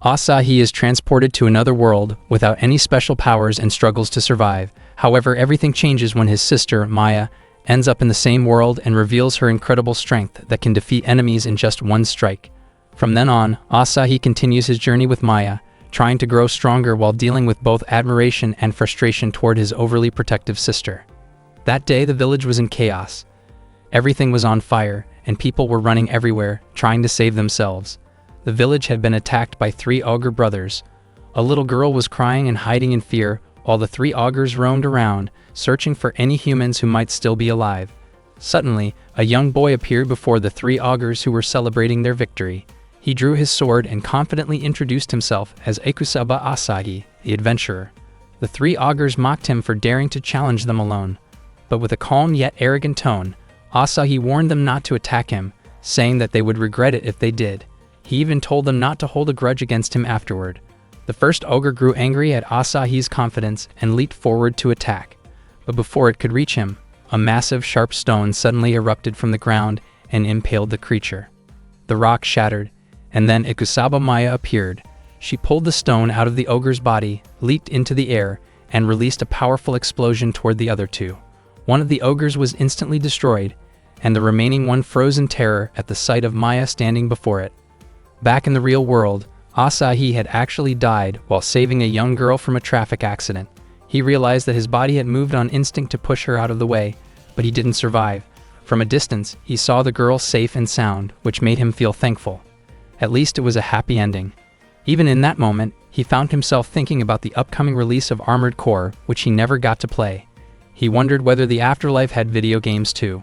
Asahi is transported to another world without any special powers and struggles to survive. However, everything changes when his sister, Maya, ends up in the same world and reveals her incredible strength that can defeat enemies in just one strike. From then on, Asahi continues his journey with Maya, trying to grow stronger while dealing with both admiration and frustration toward his overly protective sister. That day, the village was in chaos. Everything was on fire, and people were running everywhere, trying to save themselves. The village had been attacked by 3 ogre brothers. A little girl was crying and hiding in fear, while the 3 ogres roamed around, searching for any humans who might still be alive. Suddenly, a young boy appeared before the 3 ogres who were celebrating their victory. He drew his sword and confidently introduced himself as Ikusaba Asahi, the adventurer. The 3 ogres mocked him for daring to challenge them alone. But with a calm yet arrogant tone, Asahi warned them not to attack him, saying that they would regret it if they did. He even told them not to hold a grudge against him afterward. The first ogre grew angry at Asahi's confidence and leaped forward to attack. But before it could reach him, a massive sharp stone suddenly erupted from the ground and impaled the creature. The rock shattered, and then Ikusaba Maya appeared. She pulled the stone out of the ogre's body, leaped into the air, and released a powerful explosion toward the other 2. One of the ogres was instantly destroyed, and the remaining one froze in terror at the sight of Maya standing before it. Back in the real world, Asahi had actually died while saving a young girl from a traffic accident. He realized that his body had moved on instinct to push her out of the way, but he didn't survive. From a distance, he saw the girl safe and sound, which made him feel thankful. At least it was a happy ending. Even in that moment, he found himself thinking about the upcoming release of Armored Core, which he never got to play. He wondered whether the afterlife had video games too.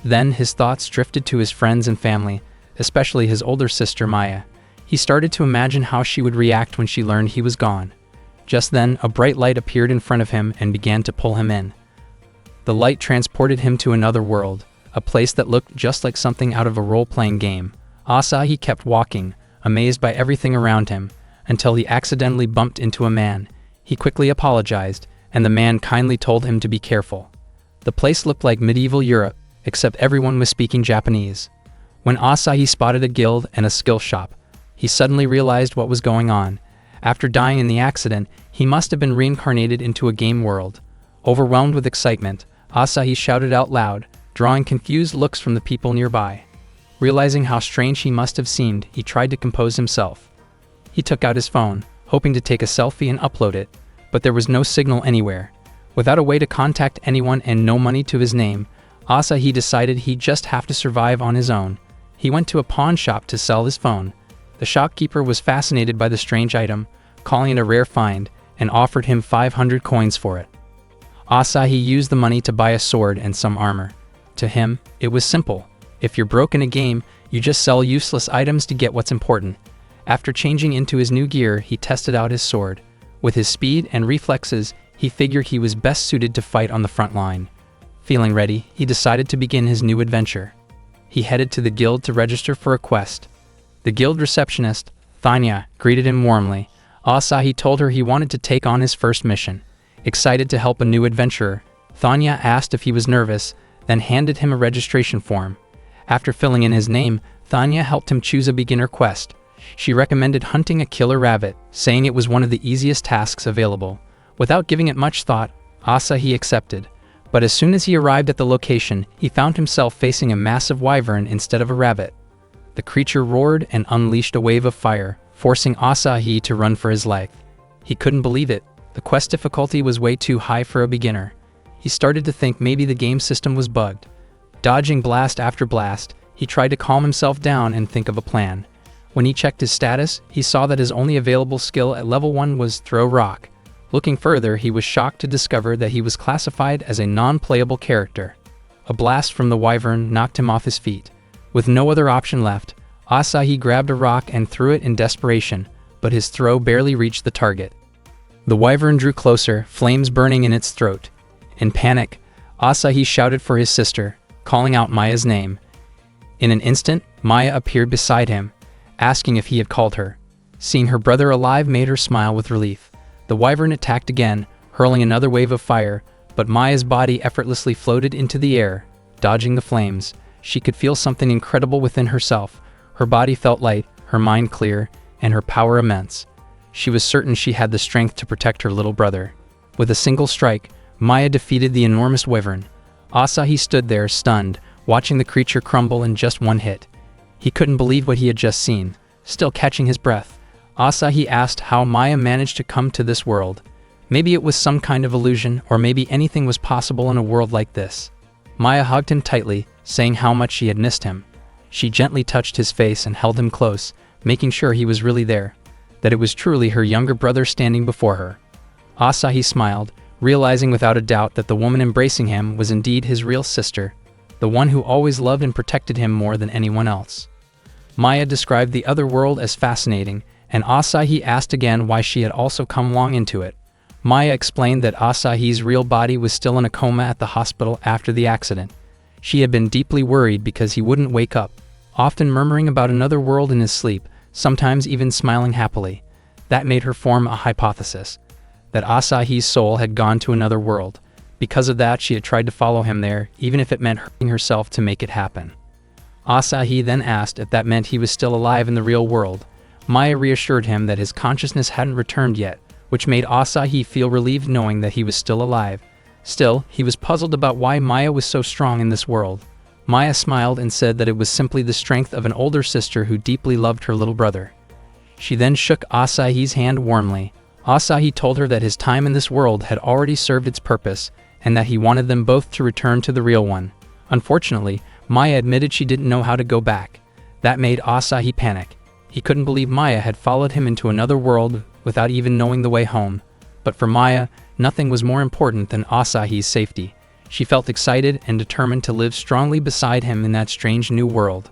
Then his thoughts drifted to his friends and family, especially his older sister Maya. He started to imagine how she would react when she learned he was gone. Just then, a bright light appeared in front of him and began to pull him in. The light transported him to another world, a place that looked just like something out of a role-playing game. Asahi kept walking, amazed by everything around him, until he accidentally bumped into a man. He quickly apologized, and the man kindly told him to be careful. The place looked like medieval Europe, except everyone was speaking Japanese. When Asahi spotted a guild and a skill shop, he suddenly realized what was going on. After dying in the accident, he must have been reincarnated into a game world. Overwhelmed with excitement, Asahi shouted out loud, drawing confused looks from the people nearby. Realizing how strange he must have seemed, he tried to compose himself. He took out his phone, hoping to take a selfie and upload it, but there was no signal anywhere. Without a way to contact anyone and no money to his name, Asahi decided he'd just have to survive on his own. He went to a pawn shop to sell his phone. The shopkeeper was fascinated by the strange item, calling it a rare find, and offered him 500 coins for it. Asahi used the money to buy a sword and some armor. To him, it was simple. If you're broke in a game, you just sell useless items to get what's important. After changing into his new gear, he tested out his sword. With his speed and reflexes, he figured he was best suited to fight on the front line. Feeling ready, he decided to begin his new adventure. He headed to the guild to register for a quest. The guild receptionist, Thanya, greeted him warmly. Asahi told her he wanted to take on his first mission. Excited to help a new adventurer, Thanya asked if he was nervous, then handed him a registration form. After filling in his name, Thanya helped him choose a beginner quest. She recommended hunting a killer rabbit, saying it was one of the easiest tasks available. Without giving it much thought, Asahi accepted. But as soon as he arrived at the location, he found himself facing a massive wyvern instead of a rabbit. The creature roared and unleashed a wave of fire, forcing Asahi to run for his life. He couldn't believe it. The quest difficulty was way too high for a beginner. He started to think maybe the game system was bugged. Dodging blast after blast, he tried to calm himself down and think of a plan. When he checked his status, he saw that his only available skill at level 1 was Throw Rock. Looking further, he was shocked to discover that he was classified as a non-playable character. A blast from the wyvern knocked him off his feet. With no other option left, Asahi grabbed a rock and threw it in desperation, but his throw barely reached the target. The wyvern drew closer, flames burning in its throat. In panic, Asahi shouted for his sister, calling out Maya's name. In an instant, Maya appeared beside him, asking if he had called her. Seeing her brother alive made her smile with relief. The wyvern attacked again, hurling another wave of fire, but Maya's body effortlessly floated into the air, dodging the flames. She could feel something incredible within herself. Her body felt light, her mind clear, and her power immense. She was certain she had the strength to protect her little brother. With a single strike, Maya defeated the enormous wyvern. Asahi stood there, stunned, watching the creature crumble in just one hit. He couldn't believe what he had just seen. Still catching his breath, Asahi asked how Maya managed to come to this world. Maybe it was some kind of illusion, or maybe anything was possible in a world like this. Maya hugged him tightly, saying how much she had missed him. She gently touched his face and held him close, making sure he was really there, that it was truly her younger brother standing before her. Asahi smiled, realizing without a doubt that the woman embracing him was indeed his real sister, the one who always loved and protected him more than anyone else. Maya described the other world as fascinating, and Asahi asked again why she had also come long into it. Maya explained that Asahi's real body was still in a coma at the hospital after the accident. She had been deeply worried because he wouldn't wake up, often murmuring about another world in his sleep, sometimes even smiling happily. That made her form a hypothesis, that Asahi's soul had gone to another world. Because of that, she had tried to follow him there, even if it meant hurting herself to make it happen. Asahi then asked if that meant he was still alive in the real world. Maya reassured him that his consciousness hadn't returned yet, which made Asahi feel relieved knowing that he was still alive. Still, he was puzzled about why Maya was so strong in this world. Maya smiled and said that it was simply the strength of an older sister who deeply loved her little brother. She then shook Asahi's hand warmly. Asahi told her that his time in this world had already served its purpose, and that he wanted them both to return to the real one. Unfortunately, Maya admitted she didn't know how to go back. That made Asahi panic. He couldn't believe Maya had followed him into another world without even knowing the way home. But for Maya, nothing was more important than Asahi's safety. She felt excited and determined to live strongly beside him in that strange new world.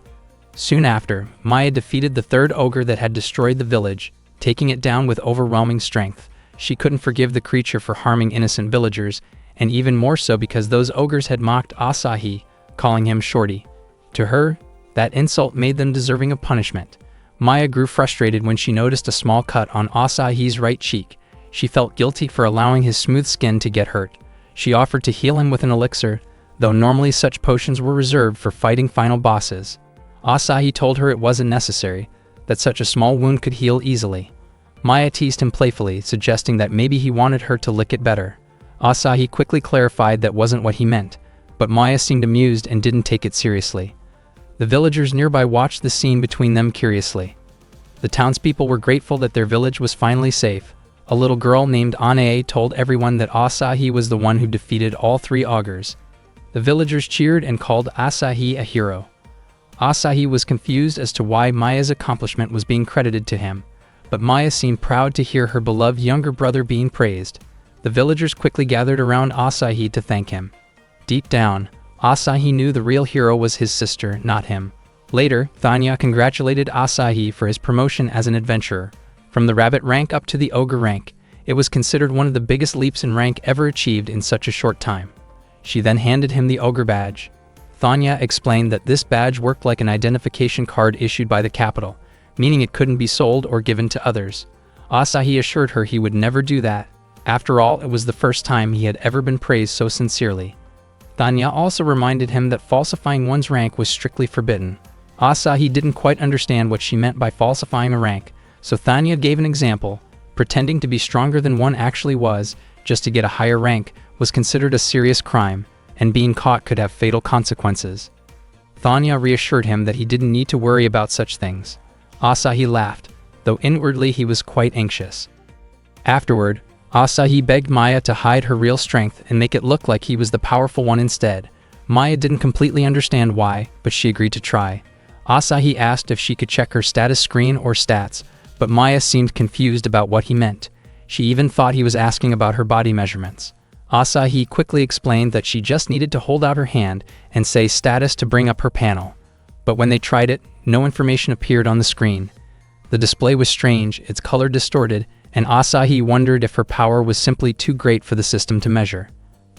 Soon after, Maya defeated the third ogre that had destroyed the village, taking it down with overwhelming strength. She couldn't forgive the creature for harming innocent villagers, and even more so because those ogres had mocked Asahi, calling him Shorty. To her, that insult made them deserving of punishment. Maya grew frustrated when she noticed a small cut on Asahi's right cheek. She felt guilty for allowing his smooth skin to get hurt. She offered to heal him with an elixir, though normally such potions were reserved for fighting final bosses. Asahi told her it wasn't necessary, that such a small wound could heal easily. Maya teased him playfully, suggesting that maybe he wanted her to lick it better. Asahi quickly clarified that wasn't what he meant, but Maya seemed amused and didn't take it seriously. The villagers nearby watched the scene between them curiously. The townspeople were grateful that their village was finally safe. A little girl named Anae told everyone that Asahi was the one who defeated all three augurs. The villagers cheered and called Asahi a hero. Asahi was confused as to why Maya's accomplishment was being credited to him, but Maya seemed proud to hear her beloved younger brother being praised. The villagers quickly gathered around Asahi to thank him. Deep down, Asahi knew the real hero was his sister, not him. Later, Thanya congratulated Asahi for his promotion as an adventurer. From the rabbit rank up to the ogre rank, it was considered one of the biggest leaps in rank ever achieved in such a short time. She then handed him the ogre badge. Thanya explained that this badge worked like an identification card issued by the capital, meaning it couldn't be sold or given to others. Asahi assured her he would never do that. After all, it was the first time he had ever been praised so sincerely. Thanya also reminded him that falsifying one's rank was strictly forbidden. Asahi didn't quite understand what she meant by falsifying a rank, so Thanya gave an example. Pretending to be stronger than one actually was, just to get a higher rank, was considered a serious crime, and being caught could have fatal consequences. Thanya reassured him that he didn't need to worry about such things. Asahi laughed, though inwardly he was quite anxious. Afterward, Asahi begged Maya to hide her real strength and make it look like he was the powerful one instead. Maya didn't completely understand why, but she agreed to try. Asahi asked if she could check her status screen or stats, but Maya seemed confused about what he meant. She even thought he was asking about her body measurements. Asahi quickly explained that she just needed to hold out her hand and say status to bring up her panel. But when they tried it, no information appeared on the screen. The display was strange, its color distorted, and Asahi wondered if her power was simply too great for the system to measure.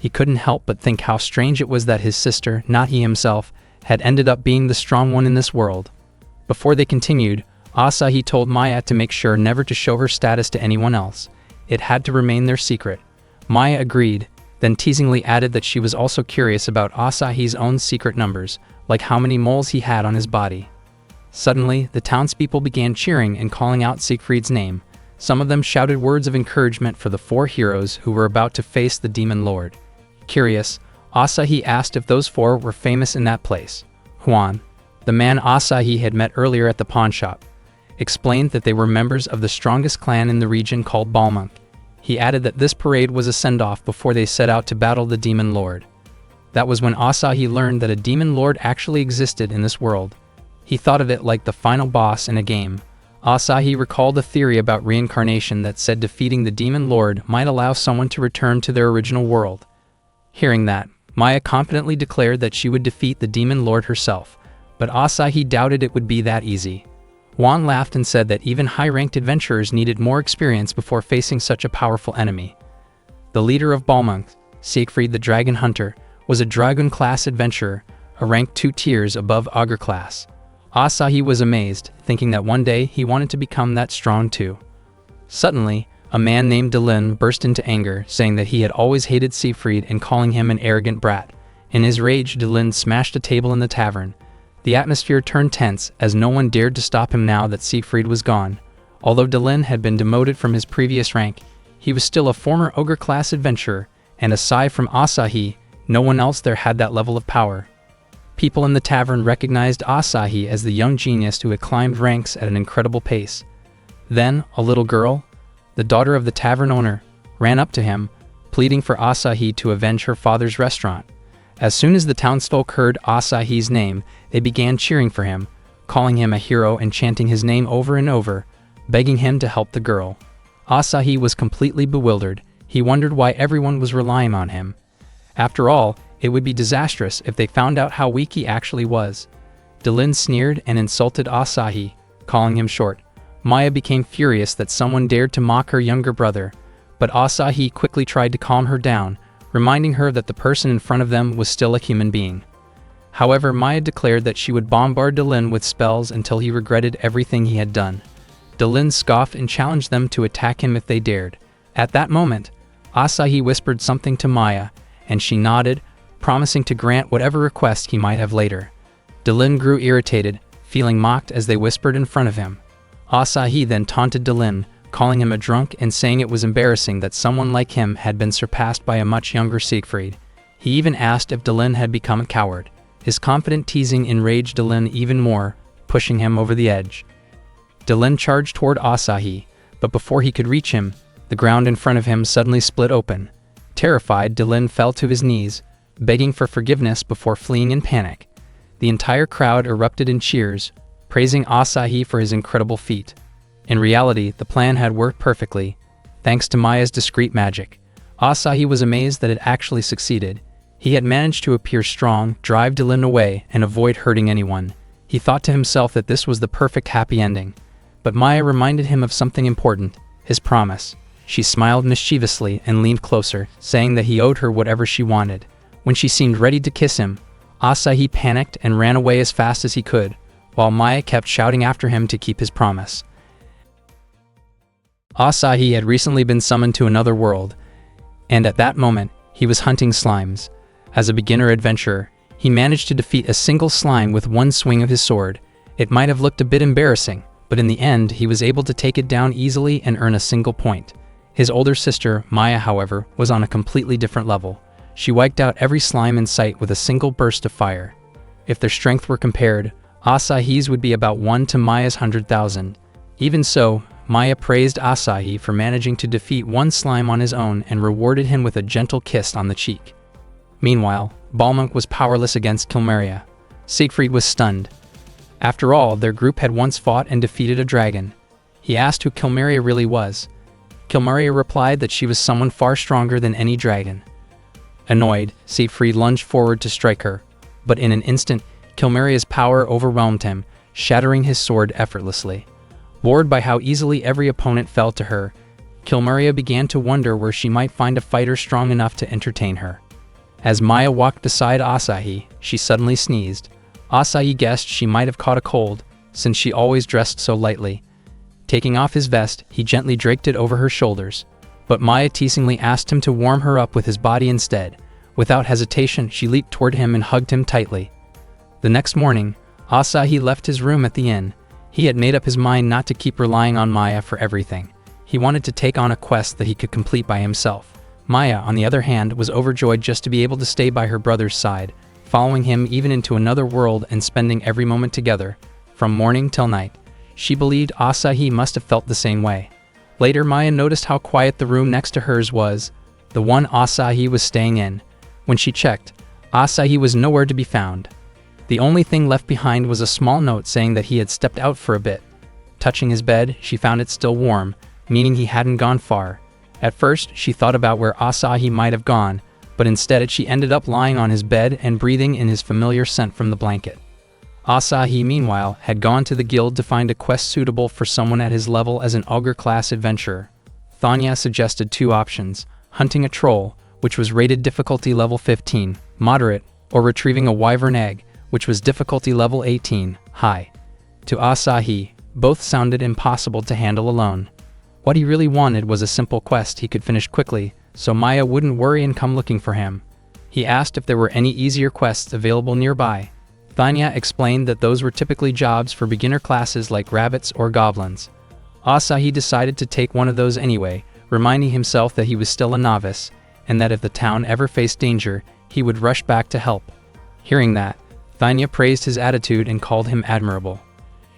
He couldn't help but think how strange it was that his sister, not he himself, had ended up being the strong one in this world. Before they continued, Asahi told Maya to make sure never to show her status to anyone else. It had to remain their secret. Maya agreed, then teasingly added that she was also curious about Asahi's own secret numbers, like how many moles he had on his body. Suddenly, the townspeople began cheering and calling out Siegfried's name. Some of them shouted words of encouragement for the 4 heroes who were about to face the demon lord. Curious, Asahi asked if those 4 were famous in that place. Juan, the man Asahi had met earlier at the pawnshop, explained that they were members of the strongest clan in the region called Balmung. He added that this parade was a send-off before they set out to battle the demon lord. That was when Asahi learned that a demon lord actually existed in this world. He thought of it like the final boss in a game. Asahi recalled a theory about reincarnation that said defeating the demon lord might allow someone to return to their original world. Hearing that, Maya confidently declared that she would defeat the demon lord herself, but Asahi doubted it would be that easy. Juan laughed and said that even high-ranked adventurers needed more experience before facing such a powerful enemy. The leader of Balmung, Siegfried the Dragon Hunter, was a Dragon-class adventurer, a rank 2 tiers above Augur class. Asahi was amazed, thinking that one day he wanted to become that strong too. Suddenly, a man named Delin burst into anger, saying that he had always hated Siegfried and calling him an arrogant brat. In his rage, Delin smashed a table in the tavern. The atmosphere turned tense as no one dared to stop him now that Siegfried was gone. Although Delin had been demoted from his previous rank, he was still a former ogre-class adventurer, and aside from Asahi, no one else there had that level of power. People in the tavern recognized Asahi as the young genius who had climbed ranks at an incredible pace. Then, a little girl, the daughter of the tavern owner, ran up to him, pleading for Asahi to avenge her father's restaurant. As soon as the townsfolk heard Asahi's name, they began cheering for him, calling him a hero and chanting his name over and over, begging him to help the girl. Asahi was completely bewildered. He wondered why everyone was relying on him. After all, it would be disastrous if they found out how weak he actually was. Delin sneered and insulted Asahi, calling him short. Maya became furious that someone dared to mock her younger brother, but Asahi quickly tried to calm her down, reminding her that the person in front of them was still a human being. However, Maya declared that she would bombard Delin with spells until he regretted everything he had done. Delin scoffed and challenged them to attack him if they dared. At that moment, Asahi whispered something to Maya, and she nodded, promising to grant whatever request he might have later. Delin grew irritated, feeling mocked as they whispered in front of him. Asahi then taunted Delin, calling him a drunk and saying it was embarrassing that someone like him had been surpassed by a much younger Siegfried. He even asked if Delin had become a coward. His confident teasing enraged Delin even more, pushing him over the edge. Delin charged toward Asahi, but before he could reach him, the ground in front of him suddenly split open. Terrified, Delin fell to his knees, begging for forgiveness before fleeing in panic. The entire crowd erupted in cheers, praising Asahi for his incredible feat. In reality, the plan had worked perfectly, thanks to Maya's discreet magic. Asahi was amazed that it actually succeeded. He had managed to appear strong, drive Delin away, and avoid hurting anyone. He thought to himself that this was the perfect happy ending. But Maya reminded him of something important, his promise. She smiled mischievously and leaned closer, saying that he owed her whatever she wanted. When she seemed ready to kiss him, Asahi panicked and ran away as fast as he could, while Maya kept shouting after him to keep his promise. Asahi had recently been summoned to another world, and at that moment, he was hunting slimes. As a beginner adventurer, he managed to defeat a single slime with one swing of his sword. It might have looked a bit embarrassing, but in the end, he was able to take it down easily and earn a single point. His older sister, Maya, however, was on a completely different level. She wiped out every slime in sight with a single burst of fire. If their strength were compared, Asahi's would be about 1 to Maya's 100,000. Even so, Maya praised Asahi for managing to defeat one slime on his own and rewarded him with a gentle kiss on the cheek. Meanwhile, Balmung was powerless against Kilmeria. Siegfried was stunned. After all, their group had once fought and defeated a dragon. He asked who Kilmeria really was. Kilmeria replied that she was someone far stronger than any dragon. Annoyed, Siegfried lunged forward to strike her, but in an instant, Kilmeria's power overwhelmed him, shattering his sword effortlessly. Bored by how easily every opponent fell to her, Kilmeria began to wonder where she might find a fighter strong enough to entertain her. As Maya walked beside Asahi, she suddenly sneezed. Asahi guessed she might have caught a cold, since she always dressed so lightly. Taking off his vest, he gently draped it over her shoulders, but Maya teasingly asked him to warm her up with his body instead. Without hesitation, she leaped toward him and hugged him tightly. The next morning, Asahi left his room at the inn. He had made up his mind not to keep relying on Maya for everything. He wanted to take on a quest that he could complete by himself. Maya, on the other hand, was overjoyed just to be able to stay by her brother's side, following him even into another world and spending every moment together, from morning till night. She believed Asahi must have felt the same way. Later, Maya noticed how quiet the room next to hers was, the one Asahi was staying in. When she checked, Asahi was nowhere to be found. The only thing left behind was a small note saying that he had stepped out for a bit. Touching his bed, she found it still warm, meaning he hadn't gone far. At first, she thought about where Asahi might have gone, but instead she ended up lying on his bed and breathing in his familiar scent from the blanket. Asahi, meanwhile, had gone to the guild to find a quest suitable for someone at his level as an ogre-class adventurer. Thanya suggested 2 options: hunting a troll, which was rated difficulty level 15, moderate, or retrieving a wyvern egg, which was difficulty level 18, high. To Asahi, both sounded impossible to handle alone. What he really wanted was a simple quest he could finish quickly, so Maya wouldn't worry and come looking for him. He asked if there were any easier quests available nearby. Thanya explained that those were typically jobs for beginner classes like rabbits or goblins. Asahi decided to take one of those anyway, reminding himself that he was still a novice, and that if the town ever faced danger, he would rush back to help. Hearing that, Thanya praised his attitude and called him admirable.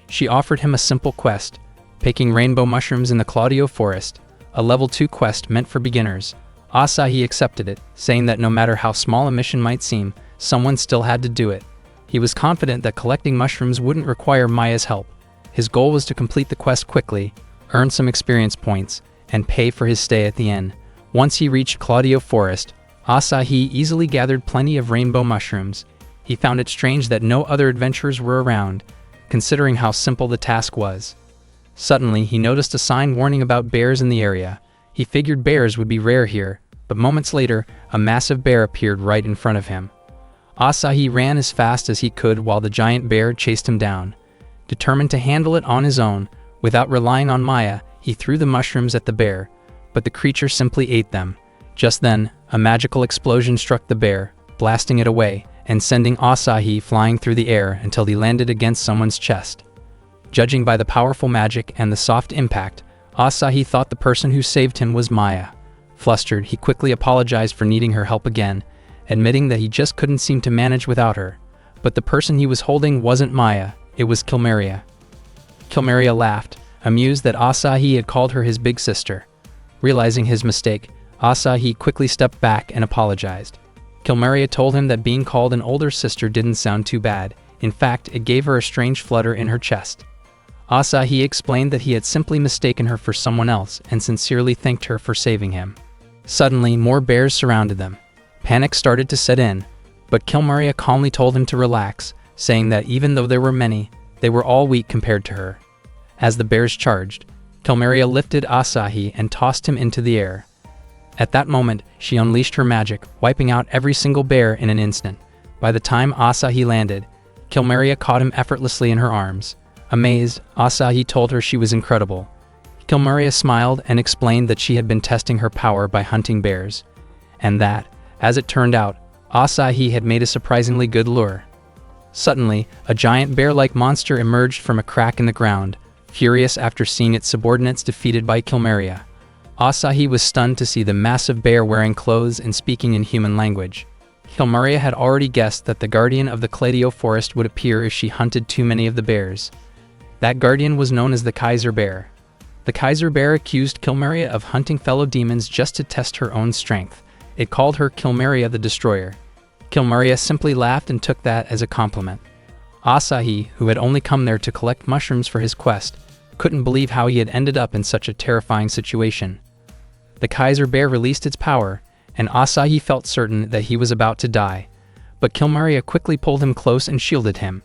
She offered him a simple quest, picking rainbow mushrooms in the Claudio Forest, a level 2 quest meant for beginners. Asahi accepted it, saying that no matter how small a mission might seem, someone still had to do it. He was confident that collecting mushrooms wouldn't require Maya's help. His goal was to complete the quest quickly, earn some experience points, and pay for his stay at the inn. Once he reached Claudio Forest, Asahi easily gathered plenty of rainbow mushrooms. He found it strange that no other adventurers were around, considering how simple the task was. Suddenly, he noticed a sign warning about bears in the area. He figured bears would be rare here, but moments later, a massive bear appeared right in front of him. Asahi ran as fast as he could while the giant bear chased him down. Determined to handle it on his own, without relying on Maya, he threw the mushrooms at the bear, but the creature simply ate them. Just then, a magical explosion struck the bear, blasting it away, and sending Asahi flying through the air until he landed against someone's chest. Judging by the powerful magic and the soft impact, Asahi thought the person who saved him was Maya. Flustered, he quickly apologized for needing her help again, admitting that he just couldn't seem to manage without her. But the person he was holding wasn't Maya, it was Kilmeria. Kilmeria laughed, amused that Asahi had called her his big sister. Realizing his mistake, Asahi quickly stepped back and apologized. Kilmeria told him that being called an older sister didn't sound too bad. In fact, it gave her a strange flutter in her chest. Asahi explained that he had simply mistaken her for someone else and sincerely thanked her for saving him. Suddenly, more bears surrounded them. Panic started to set in, but Kilmeria calmly told him to relax, saying that even though there were many, they were all weak compared to her. As the bears charged, Kilmeria lifted Asahi and tossed him into the air. At that moment, she unleashed her magic, wiping out every single bear in an instant. By the time Asahi landed, Kilmeria caught him effortlessly in her arms. Amazed, Asahi told her she was incredible. Kilmeria smiled and explained that she had been testing her power by hunting bears, and that, as it turned out, Asahi had made a surprisingly good lure. Suddenly, a giant bear-like monster emerged from a crack in the ground, furious after seeing its subordinates defeated by Kilmeria. Asahi was stunned to see the massive bear wearing clothes and speaking in human language. Kilmeria had already guessed that the guardian of the Claudio Forest would appear if she hunted too many of the bears. That guardian was known as the Kaiser Bear. The Kaiser Bear accused Kilmeria of hunting fellow demons just to test her own strength. It called her Kilmeria the Destroyer. Kilmeria simply laughed and took that as a compliment. Asahi, who had only come there to collect mushrooms for his quest, couldn't believe how he had ended up in such a terrifying situation. The Kaiser Bear released its power, and Asahi felt certain that he was about to die. But Kilmeria quickly pulled him close and shielded him.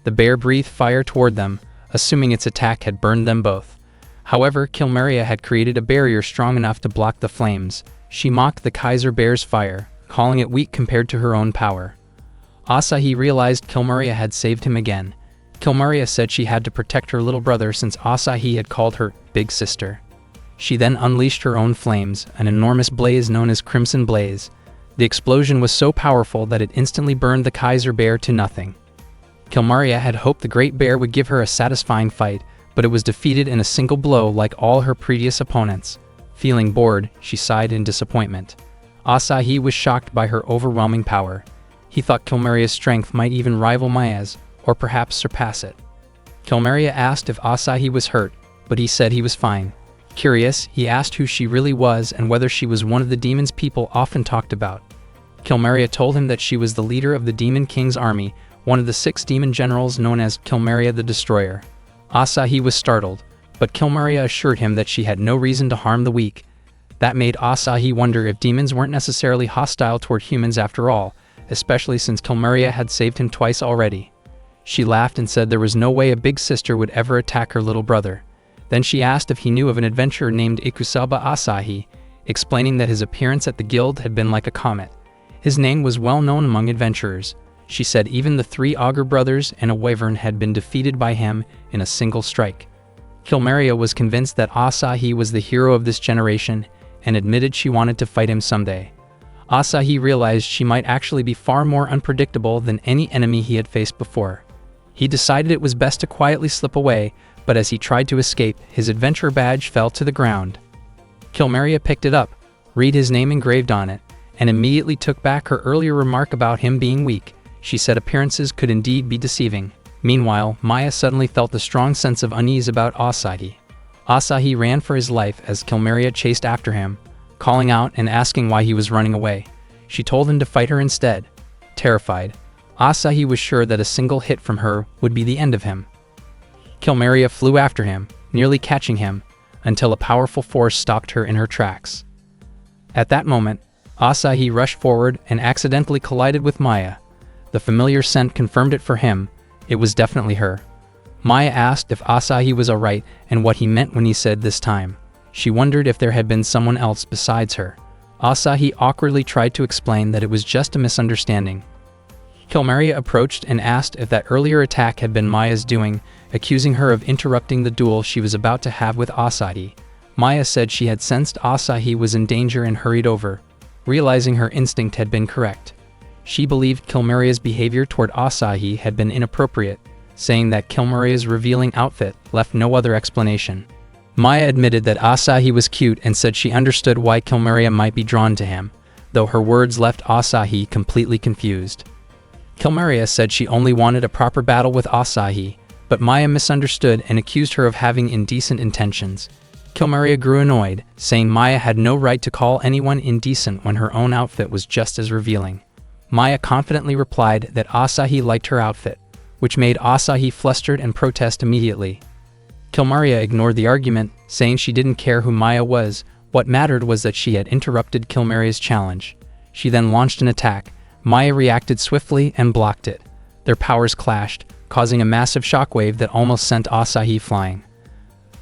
The bear breathed fire toward them, assuming its attack had burned them both. However, Kilmeria had created a barrier strong enough to block the flames. She mocked the Kaiser Bear's fire, calling it weak compared to her own power. Asahi realized Kilmeria had saved him again. Kilmeria said she had to protect her little brother since Asahi had called her big sister. She then unleashed her own flames, an enormous blaze known as Crimson Blaze. The explosion was so powerful that it instantly burned the Kaiser Bear to nothing. Kilmaria had hoped the Great Bear would give her a satisfying fight, but it was defeated in a single blow like all her previous opponents. Feeling bored, she sighed in disappointment. Asahi was shocked by her overwhelming power. He thought Kilmaria's strength might even rival Maya's, or perhaps surpass it. Kilmaria asked if Asahi was hurt, but he said he was fine. Curious, he asked who she really was and whether she was one of the demons people often talked about. Kilmaria told him that she was the leader of the Demon King's army, one of the 6 demon generals known as Kilmaria the Destroyer. Asahi was startled, but Kilmaria assured him that she had no reason to harm the weak. That made Asahi wonder if demons weren't necessarily hostile toward humans after all, especially since Kilmaria had saved him twice already. She laughed and said there was no way a big sister would ever attack her little brother. Then she asked if he knew of an adventurer named Ikusaba Asahi, explaining that his appearance at the guild had been like a comet. His name was well known among adventurers. She said even the 3 Augur brothers and a wyvern had been defeated by him in a single strike. Kilmaria was convinced that Asahi was the hero of this generation and admitted she wanted to fight him someday. Asahi realized she might actually be far more unpredictable than any enemy he had faced before. He decided it was best to quietly slip away, but as he tried to escape, his adventurer badge fell to the ground. Kilmaria picked it up, read his name engraved on it, and immediately took back her earlier remark about him being weak. She said appearances could indeed be deceiving. Meanwhile, Maya suddenly felt a strong sense of unease about Asahi. Asahi ran for his life as Kilmaria chased after him, calling out and asking why he was running away. She told him to fight her instead. Terrified, Asahi was sure that a single hit from her would be the end of him. Kilmaria flew after him, nearly catching him, until a powerful force stopped her in her tracks. At that moment, Asahi rushed forward and accidentally collided with Maya. The familiar scent confirmed it for him. It was definitely her. Maya asked if Asahi was alright and what he meant when he said this time. She wondered if there had been someone else besides her. Asahi awkwardly tried to explain that it was just a misunderstanding. Kilmaria approached and asked if that earlier attack had been Maya's doing, accusing her of interrupting the duel she was about to have with Asahi. Maya said she had sensed Asahi was in danger and hurried over, realizing her instinct had been correct. She believed Kilmaria's behavior toward Asahi had been inappropriate, saying that Kilmaria's revealing outfit left no other explanation. Maya admitted that Asahi was cute and said she understood why Kilmaria might be drawn to him, though her words left Asahi completely confused. Kilmaria said she only wanted a proper battle with Asahi, but Maya misunderstood and accused her of having indecent intentions. Kilmaria grew annoyed, saying Maya had no right to call anyone indecent when her own outfit was just as revealing. Maya confidently replied that Asahi liked her outfit, which made Asahi flustered and protest immediately. Kilmaria ignored the argument, saying she didn't care who Maya was. What mattered was that she had interrupted Kilmaria's challenge. She then launched an attack. Maya reacted swiftly and blocked it. Their powers clashed, causing a massive shockwave that almost sent Asahi flying.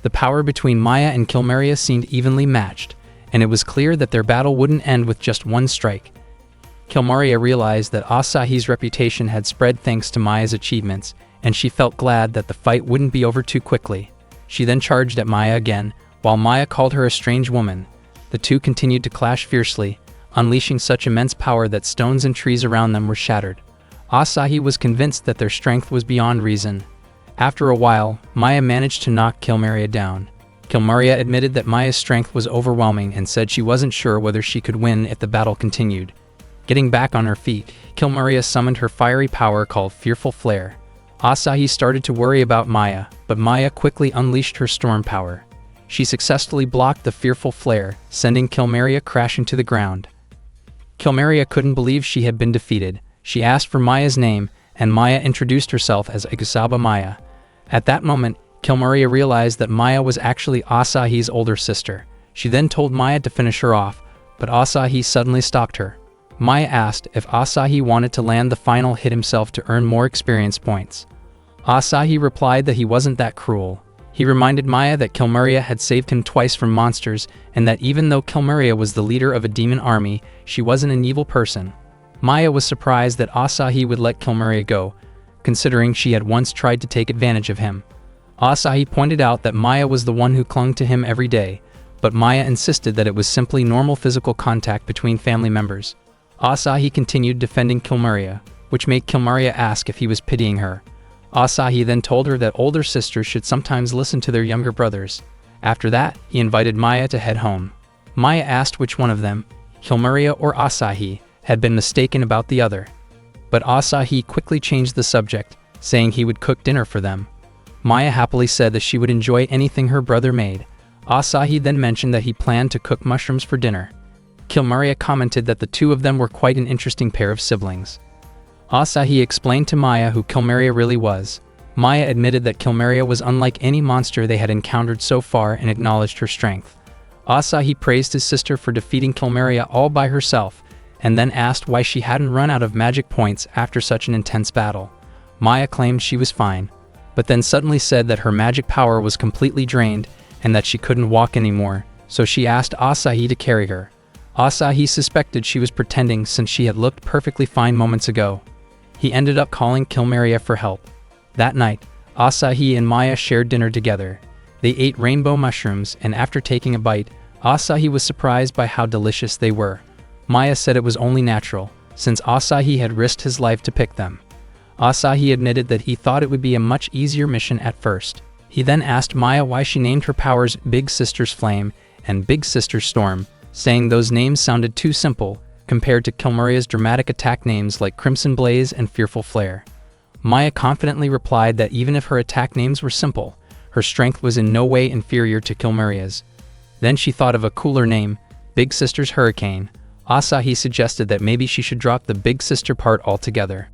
The power between Maya and Kilmaria seemed evenly matched, and it was clear that their battle wouldn't end with just one strike. Kilmaria realized that Asahi's reputation had spread thanks to Maya's achievements, and she felt glad that the fight wouldn't be over too quickly. She then charged at Maya again, while Maya called her a strange woman. The two continued to clash fiercely, unleashing such immense power that stones and trees around them were shattered. Asahi was convinced that their strength was beyond reason. After a while, Maya managed to knock Kilmaria down. Kilmaria admitted that Maya's strength was overwhelming and said she wasn't sure whether she could win if the battle continued. Getting back on her feet, Kilmaria summoned her fiery power called Fearful Flare. Asahi started to worry about Maya, but Maya quickly unleashed her storm power. She successfully blocked the Fearful Flare, sending Kilmaria crashing to the ground. Kilmaria couldn't believe she had been defeated. She asked for Maya's name, and Maya introduced herself as Ikusaba Maya. At that moment, Kilmaria realized that Maya was actually Asahi's older sister. She then told Maya to finish her off, but Asahi suddenly stopped her. Maya asked if Asahi wanted to land the final hit himself to earn more experience points. Asahi replied that he wasn't that cruel. He reminded Maya that Kilmaria had saved him twice from monsters, and that even though Kilmaria was the leader of a demon army, she wasn't an evil person. Maya was surprised that Asahi would let Kilmaria go, considering she had once tried to take advantage of him. Asahi pointed out that Maya was the one who clung to him every day, but Maya insisted that it was simply normal physical contact between family members. Asahi continued defending Kilmaria, which made Kilmaria ask if he was pitying her. Asahi then told her that older sisters should sometimes listen to their younger brothers. After that, he invited Maya to head home. Maya asked which one of them, Kilmaria or Asahi, had been mistaken about the other. But Asahi quickly changed the subject, saying he would cook dinner for them. Maya happily said that she would enjoy anything her brother made. Asahi then mentioned that he planned to cook mushrooms for dinner. Kilmaria commented that the two of them were quite an interesting pair of siblings. Asahi explained to Maya who Kilmaria really was. Maya admitted that Kilmaria was unlike any monster they had encountered so far and acknowledged her strength. Asahi praised his sister for defeating Kilmaria all by herself, and then asked why she hadn't run out of magic points after such an intense battle. Maya claimed she was fine, but then suddenly said that her magic power was completely drained and that she couldn't walk anymore, so she asked Asahi to carry her. Asahi suspected she was pretending since she had looked perfectly fine moments ago. He ended up calling Kilmaria for help. That night, Asahi and Maya shared dinner together. They ate rainbow mushrooms, and after taking a bite, Asahi was surprised by how delicious they were. Maya said it was only natural, since Asahi had risked his life to pick them. Asahi admitted that he thought it would be a much easier mission at first. He then asked Maya why she named her powers Big Sister's Flame and Big Sister's Storm, saying those names sounded too simple compared to Kilmaria's dramatic attack names like Crimson Blaze and Fearful Flare. Maya confidently replied that even if her attack names were simple, her strength was in no way inferior to Kilmaria's. Then she thought of a cooler name, Big Sister's Hurricane. Asahi suggested that maybe she should drop the Big Sister part altogether.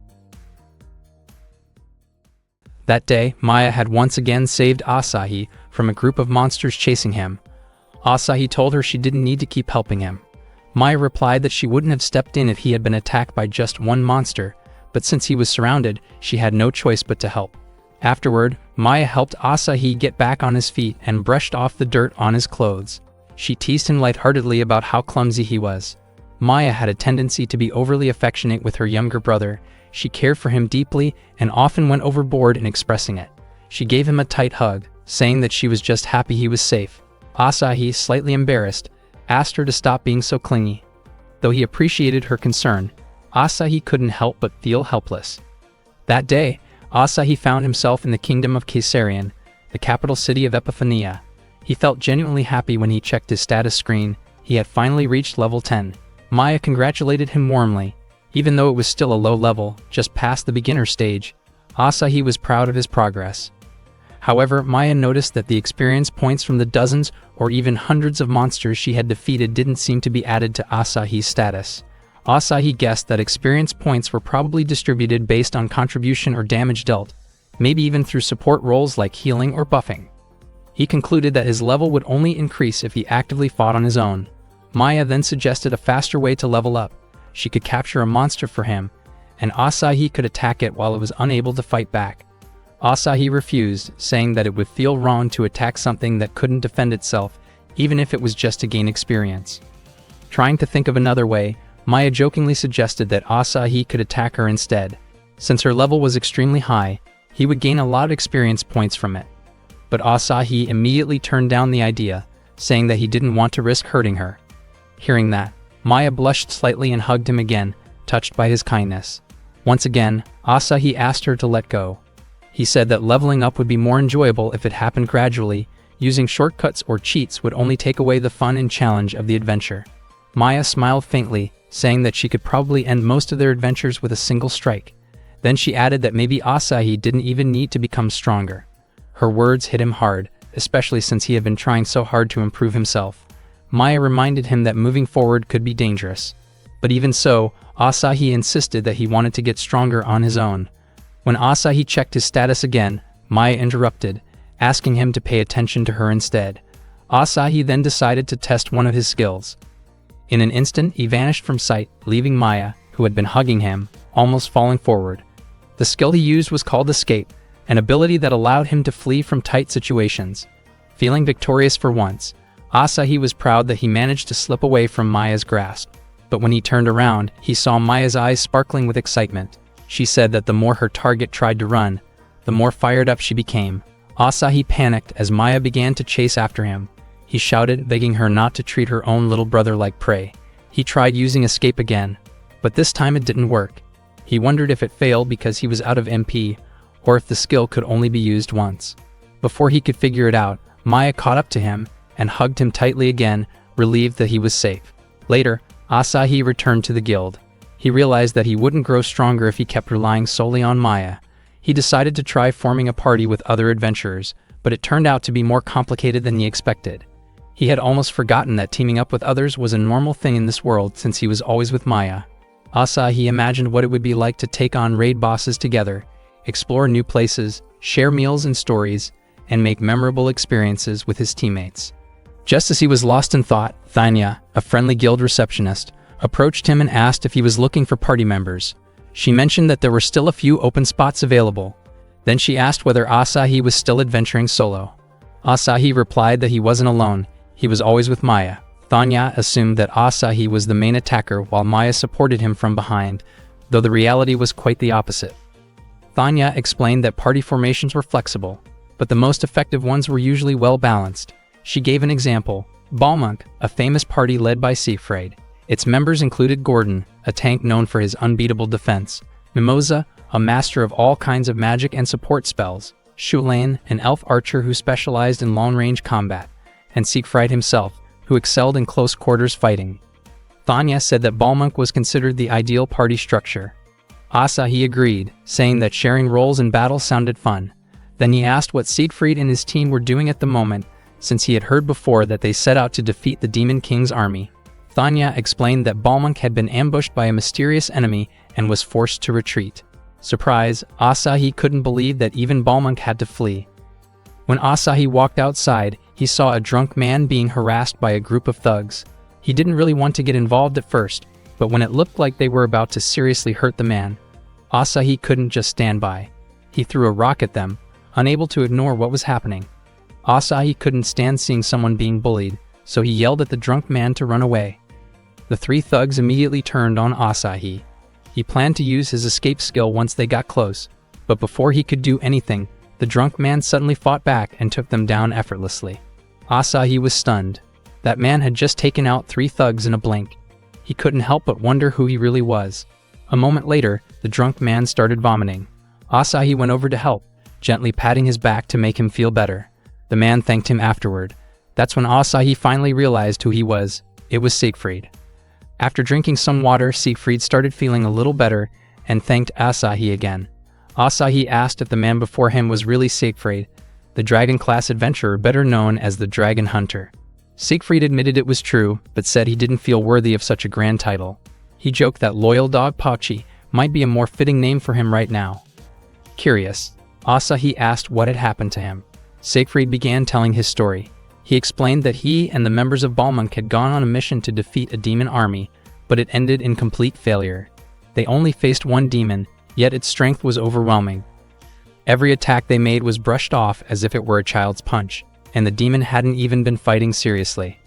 That day, Maya had once again saved Asahi from a group of monsters chasing him. Asahi told her she didn't need to keep helping him. Maya replied that she wouldn't have stepped in if he had been attacked by just one monster, but since he was surrounded, she had no choice but to help. Afterward, Maya helped Asahi get back on his feet and brushed off the dirt on his clothes. She teased him lightheartedly about how clumsy he was. Maya had a tendency to be overly affectionate with her younger brother. She cared for him deeply and often went overboard in expressing it. She gave him a tight hug, saying that she was just happy he was safe. Asahi, slightly embarrassed, asked her to stop being so clingy. Though he appreciated her concern, Asahi couldn't help but feel helpless. That day, Asahi found himself in the kingdom of Caesarion, the capital city of Epiphania. He felt genuinely happy when he checked his status screen. He had finally reached level 10. Maya congratulated him warmly. Even though it was still a low level, just past the beginner stage, Asahi was proud of his progress. However, Maya noticed that the experience points from the dozens or even hundreds of monsters she had defeated didn't seem to be added to Asahi's status. Asahi guessed that experience points were probably distributed based on contribution or damage dealt, maybe even through support roles like healing or buffing. He concluded that his level would only increase if he actively fought on his own. Maya then suggested a faster way to level up. She could capture a monster for him, and Asahi could attack it while it was unable to fight back. Asahi refused, saying that it would feel wrong to attack something that couldn't defend itself, even if it was just to gain experience. Trying to think of another way, Maya jokingly suggested that Asahi could attack her instead. Since her level was extremely high, he would gain a lot of experience points from it. But Asahi immediately turned down the idea, saying that he didn't want to risk hurting her. Hearing that, Maya blushed slightly and hugged him again, touched by his kindness. Once again, Asahi asked her to let go. He said that leveling up would be more enjoyable if it happened gradually. Using shortcuts or cheats would only take away the fun and challenge of the adventure. Maya smiled faintly, saying that she could probably end most of their adventures with a single strike. Then she added that maybe Asahi didn't even need to become stronger. Her words hit him hard, especially since he had been trying so hard to improve himself. Maya reminded him that moving forward could be dangerous. But even so, Asahi insisted that he wanted to get stronger on his own. When Asahi checked his status again, Maya interrupted, asking him to pay attention to her instead. Asahi then decided to test one of his skills. In an instant, he vanished from sight, leaving Maya, who had been hugging him, almost falling forward. The skill he used was called Escape, an ability that allowed him to flee from tight situations. Feeling victorious for once, Asahi was proud that he managed to slip away from Maya's grasp. But when he turned around, he saw Maya's eyes sparkling with excitement. She said that the more her target tried to run, the more fired up she became. Asahi panicked as Maya began to chase after him. He shouted, begging her not to treat her own little brother like prey. He tried using Escape again, but this time it didn't work. He wondered if it failed because he was out of MP, or if the skill could only be used once. Before he could figure it out, Maya caught up to him and hugged him tightly again, relieved that he was safe. Later, Asahi returned to the guild. He realized that he wouldn't grow stronger if he kept relying solely on Maya. He decided to try forming a party with other adventurers, but it turned out to be more complicated than he expected. He had almost forgotten that teaming up with others was a normal thing in this world since he was always with Maya. Asahi imagined what it would be like to take on raid bosses together, explore new places, share meals and stories, and make memorable experiences with his teammates. Just as he was lost in thought, Thanya, a friendly guild receptionist, approached him and asked if he was looking for party members. She mentioned that there were still a few open spots available. Then she asked whether Asahi was still adventuring solo. Asahi replied that he wasn't alone, he was always with Maya. Thanya assumed that Asahi was the main attacker while Maya supported him from behind, though the reality was quite the opposite. Thanya explained that party formations were flexible, but the most effective ones were usually well balanced. She gave an example: Balmunk, a famous party led by Siegfried. Its members included Gordon, a tank known for his unbeatable defense; Mimosa, a master of all kinds of magic and support spells; Shulain, an elf archer who specialized in long-range combat; and Siegfried himself, who excelled in close-quarters fighting. Thanya said that Balmunk was considered the ideal party structure. Asahi agreed, saying that sharing roles in battle sounded fun. Then he asked what Siegfried and his team were doing at the moment, since he had heard before that they set out to defeat the Demon King's army. Thanya explained that Balmunk had been ambushed by a mysterious enemy and was forced to retreat. Surprise, Asahi couldn't believe that even Balmunk had to flee. When Asahi walked outside, he saw a drunk man being harassed by a group of thugs. He didn't really want to get involved at first, but when it looked like they were about to seriously hurt the man, Asahi couldn't just stand by. He threw a rock at them, unable to ignore what was happening. Asahi couldn't stand seeing someone being bullied, so he yelled at the drunk man to run away. The three thugs immediately turned on Asahi. He planned to use his escape skill once they got close, but before he could do anything, the drunk man suddenly fought back and took them down effortlessly. Asahi was stunned. That man had just taken out three thugs in a blink. He couldn't help but wonder who he really was. A moment later, the drunk man started vomiting. Asahi went over to help, gently patting his back to make him feel better. The man thanked him afterward. That's when Asahi finally realized who he was. It was Siegfried. After drinking some water, Siegfried started feeling a little better and thanked Asahi again. Asahi asked if the man before him was really Siegfried, the dragon-class adventurer better known as the Dragon Hunter. Siegfried admitted it was true, but said he didn't feel worthy of such a grand title. He joked that Loyal Dog Pachi might be a more fitting name for him right now. Curious, Asahi asked what had happened to him. Siegfried began telling his story. He explained that he and the members of Balmunk had gone on a mission to defeat a demon army, but it ended in complete failure. They only faced one demon, yet its strength was overwhelming. Every attack they made was brushed off as if it were a child's punch, and the demon hadn't even been fighting seriously.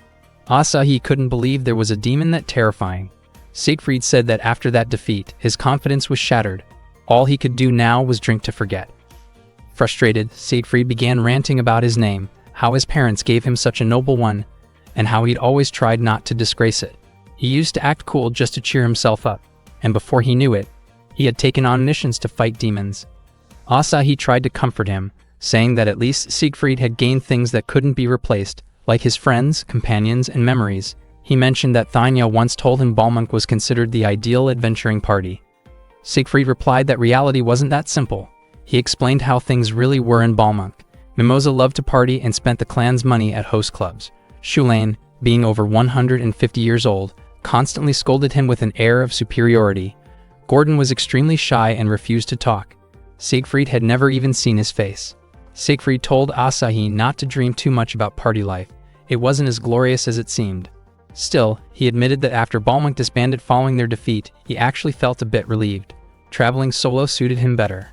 Asahi couldn't believe there was a demon that terrifying. Siegfried said that after that defeat, his confidence was shattered. All he could do now was drink to forget. Frustrated, Siegfried began ranting about his name, how his parents gave him such a noble one, and how he'd always tried not to disgrace it. He used to act cool just to cheer himself up, and before he knew it, he had taken on missions to fight demons. Asahi tried to comfort him, saying that at least Siegfried had gained things that couldn't be replaced, like his friends, companions, and memories. He mentioned that Thanya once told him Balmunk was considered the ideal adventuring party. Siegfried replied that reality wasn't that simple. He explained how things really were in Balmunk. Mimosa loved to party and spent the clan's money at host clubs. Shulain, being over 150 years old, constantly scolded him with an air of superiority. Gordon was extremely shy and refused to talk. Siegfried had never even seen his face. Siegfried told Asahi not to dream too much about party life. It wasn't as glorious as it seemed. Still, he admitted that after Balmunk disbanded following their defeat, he actually felt a bit relieved. Traveling solo suited him better.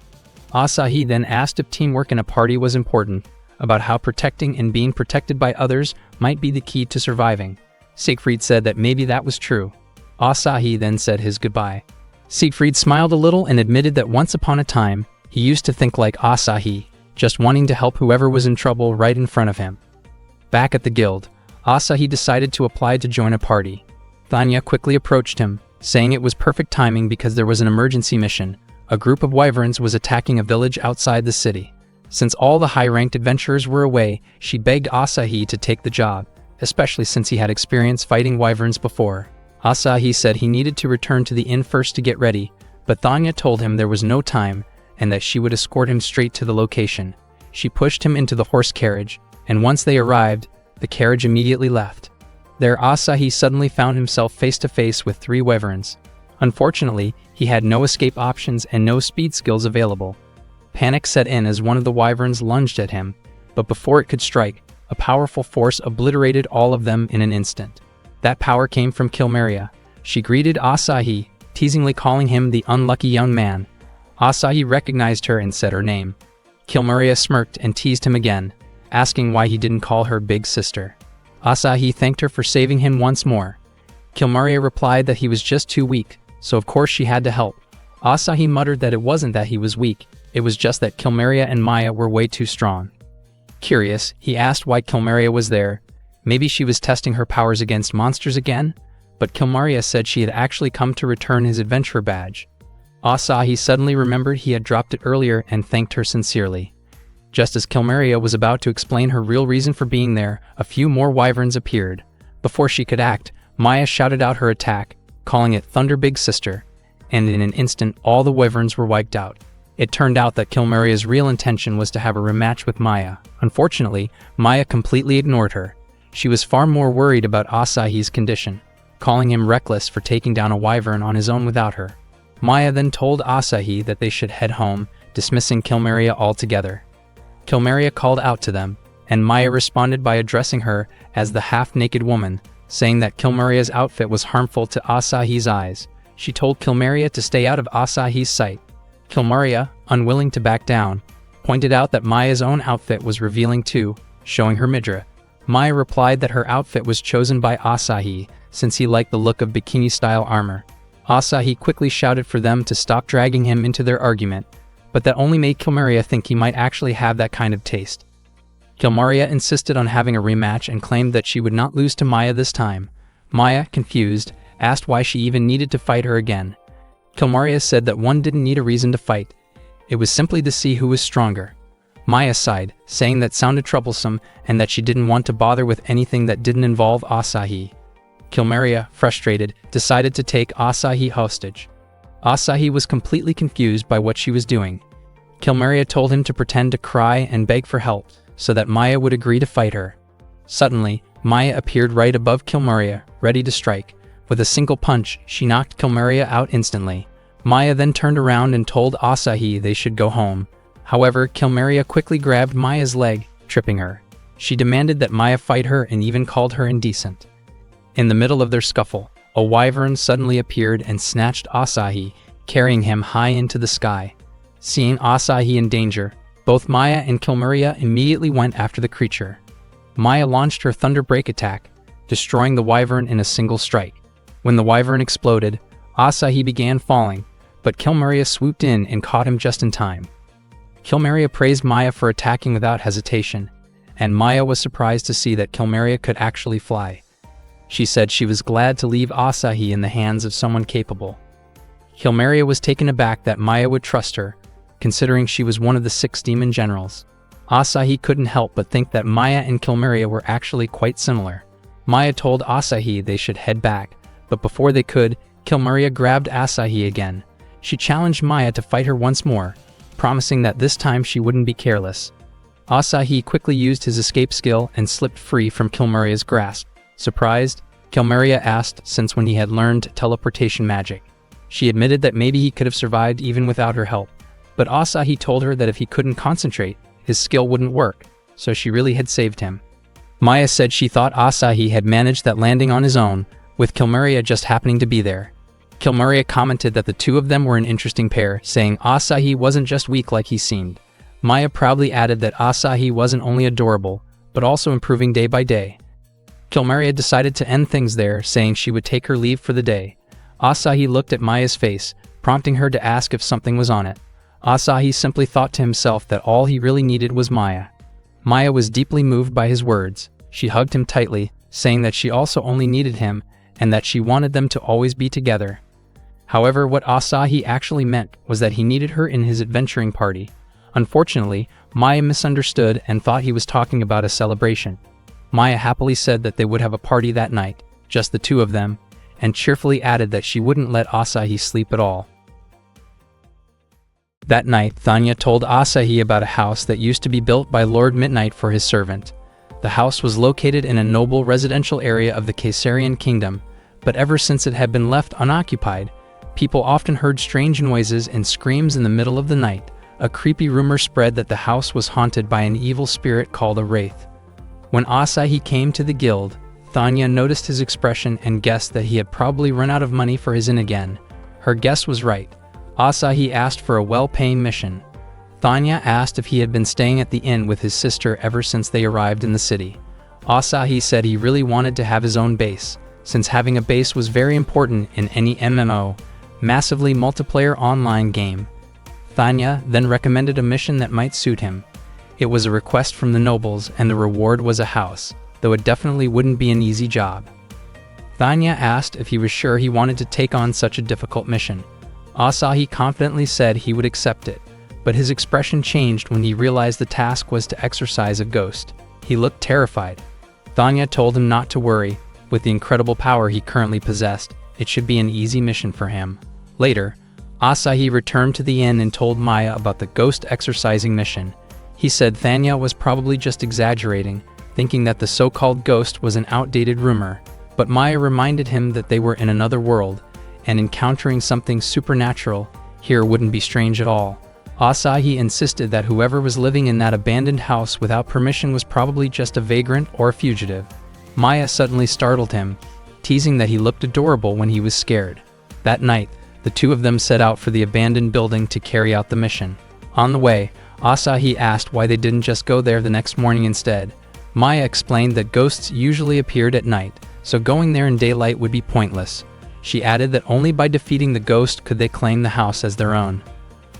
Asahi then asked if teamwork in a party was important, about how protecting and being protected by others might be the key to surviving. Siegfried said that maybe that was true. Asahi then said his goodbye. Siegfried smiled a little and admitted that once upon a time, he used to think like Asahi, just wanting to help whoever was in trouble right in front of him. Back at the guild, Asahi decided to apply to join a party. Thanya quickly approached him, saying it was perfect timing because there was an emergency mission, a group of wyverns was attacking a village outside the city. Since all the high-ranked adventurers were away, she begged Asahi to take the job, especially since he had experience fighting wyverns before. Asahi said he needed to return to the inn first to get ready, but Thanya told him there was no time and that she would escort him straight to the location. She pushed him into the horse carriage, and once they arrived, the carriage immediately left. There Asahi suddenly found himself face to face with 3 wyverns. Unfortunately, he had no escape options and no speed skills available. Panic set in as one of the wyverns lunged at him, but before it could strike, a powerful force obliterated all of them in an instant. That power came from Kilmeria. She greeted Asahi, teasingly calling him the unlucky young man. Asahi recognized her and said her name. Kilmeria smirked and teased him again, asking why he didn't call her big sister. Asahi thanked her for saving him once more. Kilmeria replied that he was just too weak, so of course she had to help. Asahi muttered that it wasn't that he was weak, it was just that Kilmeria and Maya were way too strong. Curious, he asked why Kilmeria was there. Maybe she was testing her powers against monsters again? But Kilmeria said she had actually come to return his adventurer badge. Asahi suddenly remembered he had dropped it earlier and thanked her sincerely. Just as Kilmeria was about to explain her real reason for being there, a few more wyverns appeared. Before she could act, Maya shouted out her attack, calling it Thunder Big Sister, and in an instant all the wyverns were wiped out. It turned out that Kilmeria's real intention was to have a rematch with Maya. Unfortunately, Maya completely ignored her. She was far more worried about Asahi's condition, calling him reckless for taking down a wyvern on his own without her. Maya then told Asahi that they should head home, dismissing Kilmeria altogether. Kilmeria called out to them, and Maya responded by addressing her as the half-naked woman, saying that Kilmeria's outfit was harmful to Asahi's eyes. She told Kilmeria to stay out of Asahi's sight. Kilmeria, unwilling to back down, pointed out that Maya's own outfit was revealing too, showing her midriff. Maya replied that her outfit was chosen by Asahi since he liked the look of bikini-style armor. Asahi quickly shouted for them to stop dragging him into their argument, but that only made Kilmeria think he might actually have that kind of taste. Kilmeria insisted on having a rematch and claimed that she would not lose to Maya this time. Maya, confused, asked why she even needed to fight her again. Kilmeria said that one didn't need a reason to fight. It was simply to see who was stronger. Maya sighed, saying that sounded troublesome and that she didn't want to bother with anything that didn't involve Asahi. Kilmeria, frustrated, decided to take Asahi hostage. Asahi was completely confused by what she was doing. Kilmeria told him to pretend to cry and beg for help so that Maya would agree to fight her. Suddenly, Maya appeared right above Kilmeria, ready to strike. With a single punch, she knocked Kilmeria out instantly. Maya then turned around and told Asahi they should go home. However, Kilmeria quickly grabbed Maya's leg, tripping her. She demanded that Maya fight her and even called her indecent. In the middle of their scuffle, a wyvern suddenly appeared and snatched Asahi, carrying him high into the sky. Seeing Asahi in danger, both Maya and Kilmeria immediately went after the creature. Maya launched her Thunder Break attack, destroying the wyvern in a single strike. When the wyvern exploded, Asahi began falling, but Kilmeria swooped in and caught him just in time. Kilmeria praised Maya for attacking without hesitation, and Maya was surprised to see that Kilmeria could actually fly. She said she was glad to leave Asahi in the hands of someone capable. Kilmeria was taken aback that Maya would trust her, considering she was one of the 6 demon generals. Asahi couldn't help but think that Maya and Kilmeria were actually quite similar. Maya told Asahi they should head back, but before they could, Kilmeria grabbed Asahi again. She challenged Maya to fight her once more, promising that this time she wouldn't be careless. Asahi quickly used his escape skill and slipped free from Kilmeria's grasp. Surprised, Kilmeria asked since when he had learned teleportation magic. She admitted that maybe he could have survived even without her help, but Asahi told her that if he couldn't concentrate, his skill wouldn't work, so she really had saved him. Maya said she thought Asahi had managed that landing on his own, with Kilmeria just happening to be there. Kilmeria commented that the two of them were an interesting pair, saying Asahi wasn't just weak like he seemed. Maya proudly added that Asahi wasn't only adorable, but also improving day by day. Kilmeria decided to end things there, saying she would take her leave for the day. Asahi looked at Maya's face, prompting her to ask if something was on it. Asahi simply thought to himself that all he really needed was Maya. Maya was deeply moved by his words. She hugged him tightly, saying that she also only needed him, and that she wanted them to always be together. However, what Asahi actually meant was that he needed her in his adventuring party. Unfortunately, Maya misunderstood and thought he was talking about a celebration. Maya happily said that they would have a party that night, just the two of them, and cheerfully added that she wouldn't let Asahi sleep at all. That night, Thanya told Asahi about a house that used to be built by Lord Midnight for his servant. The house was located in a noble residential area of the Caesarian kingdom, but ever since it had been left unoccupied, people often heard strange noises and screams in the middle of the night. A creepy rumor spread that the house was haunted by an evil spirit called a wraith. When Asahi came to the guild, Thanya noticed his expression and guessed that he had probably run out of money for his inn again. Her guess was right. Asahi asked for a well-paying mission. Thanya asked if he had been staying at the inn with his sister ever since they arrived in the city. Asahi said he really wanted to have his own base, since having a base was very important in any MMO, massively multiplayer online game. Thanya then recommended a mission that might suit him. It was a request from the nobles, and the reward was a house, though it definitely wouldn't be an easy job. Thanya asked if he was sure he wanted to take on such a difficult mission. Asahi confidently said he would accept it, but his expression changed when he realized the task was to exorcise a ghost. He looked terrified. Thanya told him not to worry. With the incredible power he currently possessed, it should be an easy mission for him. Later, Asahi returned to the inn and told Maya about the ghost exorcising mission. He said Thanya was probably just exaggerating, thinking that the so-called ghost was an outdated rumor, but Maya reminded him that they were in another world, and encountering something supernatural here wouldn't be strange at all. Asahi insisted that whoever was living in that abandoned house without permission was probably just a vagrant or a fugitive. Maya suddenly startled him, teasing that he looked adorable when he was scared. That night, the two of them set out for the abandoned building to carry out the mission. On the way, Asahi asked why they didn't just go there the next morning instead. Maya explained that ghosts usually appeared at night, so going there in daylight would be pointless. She added that only by defeating the ghost could they claim the house as their own.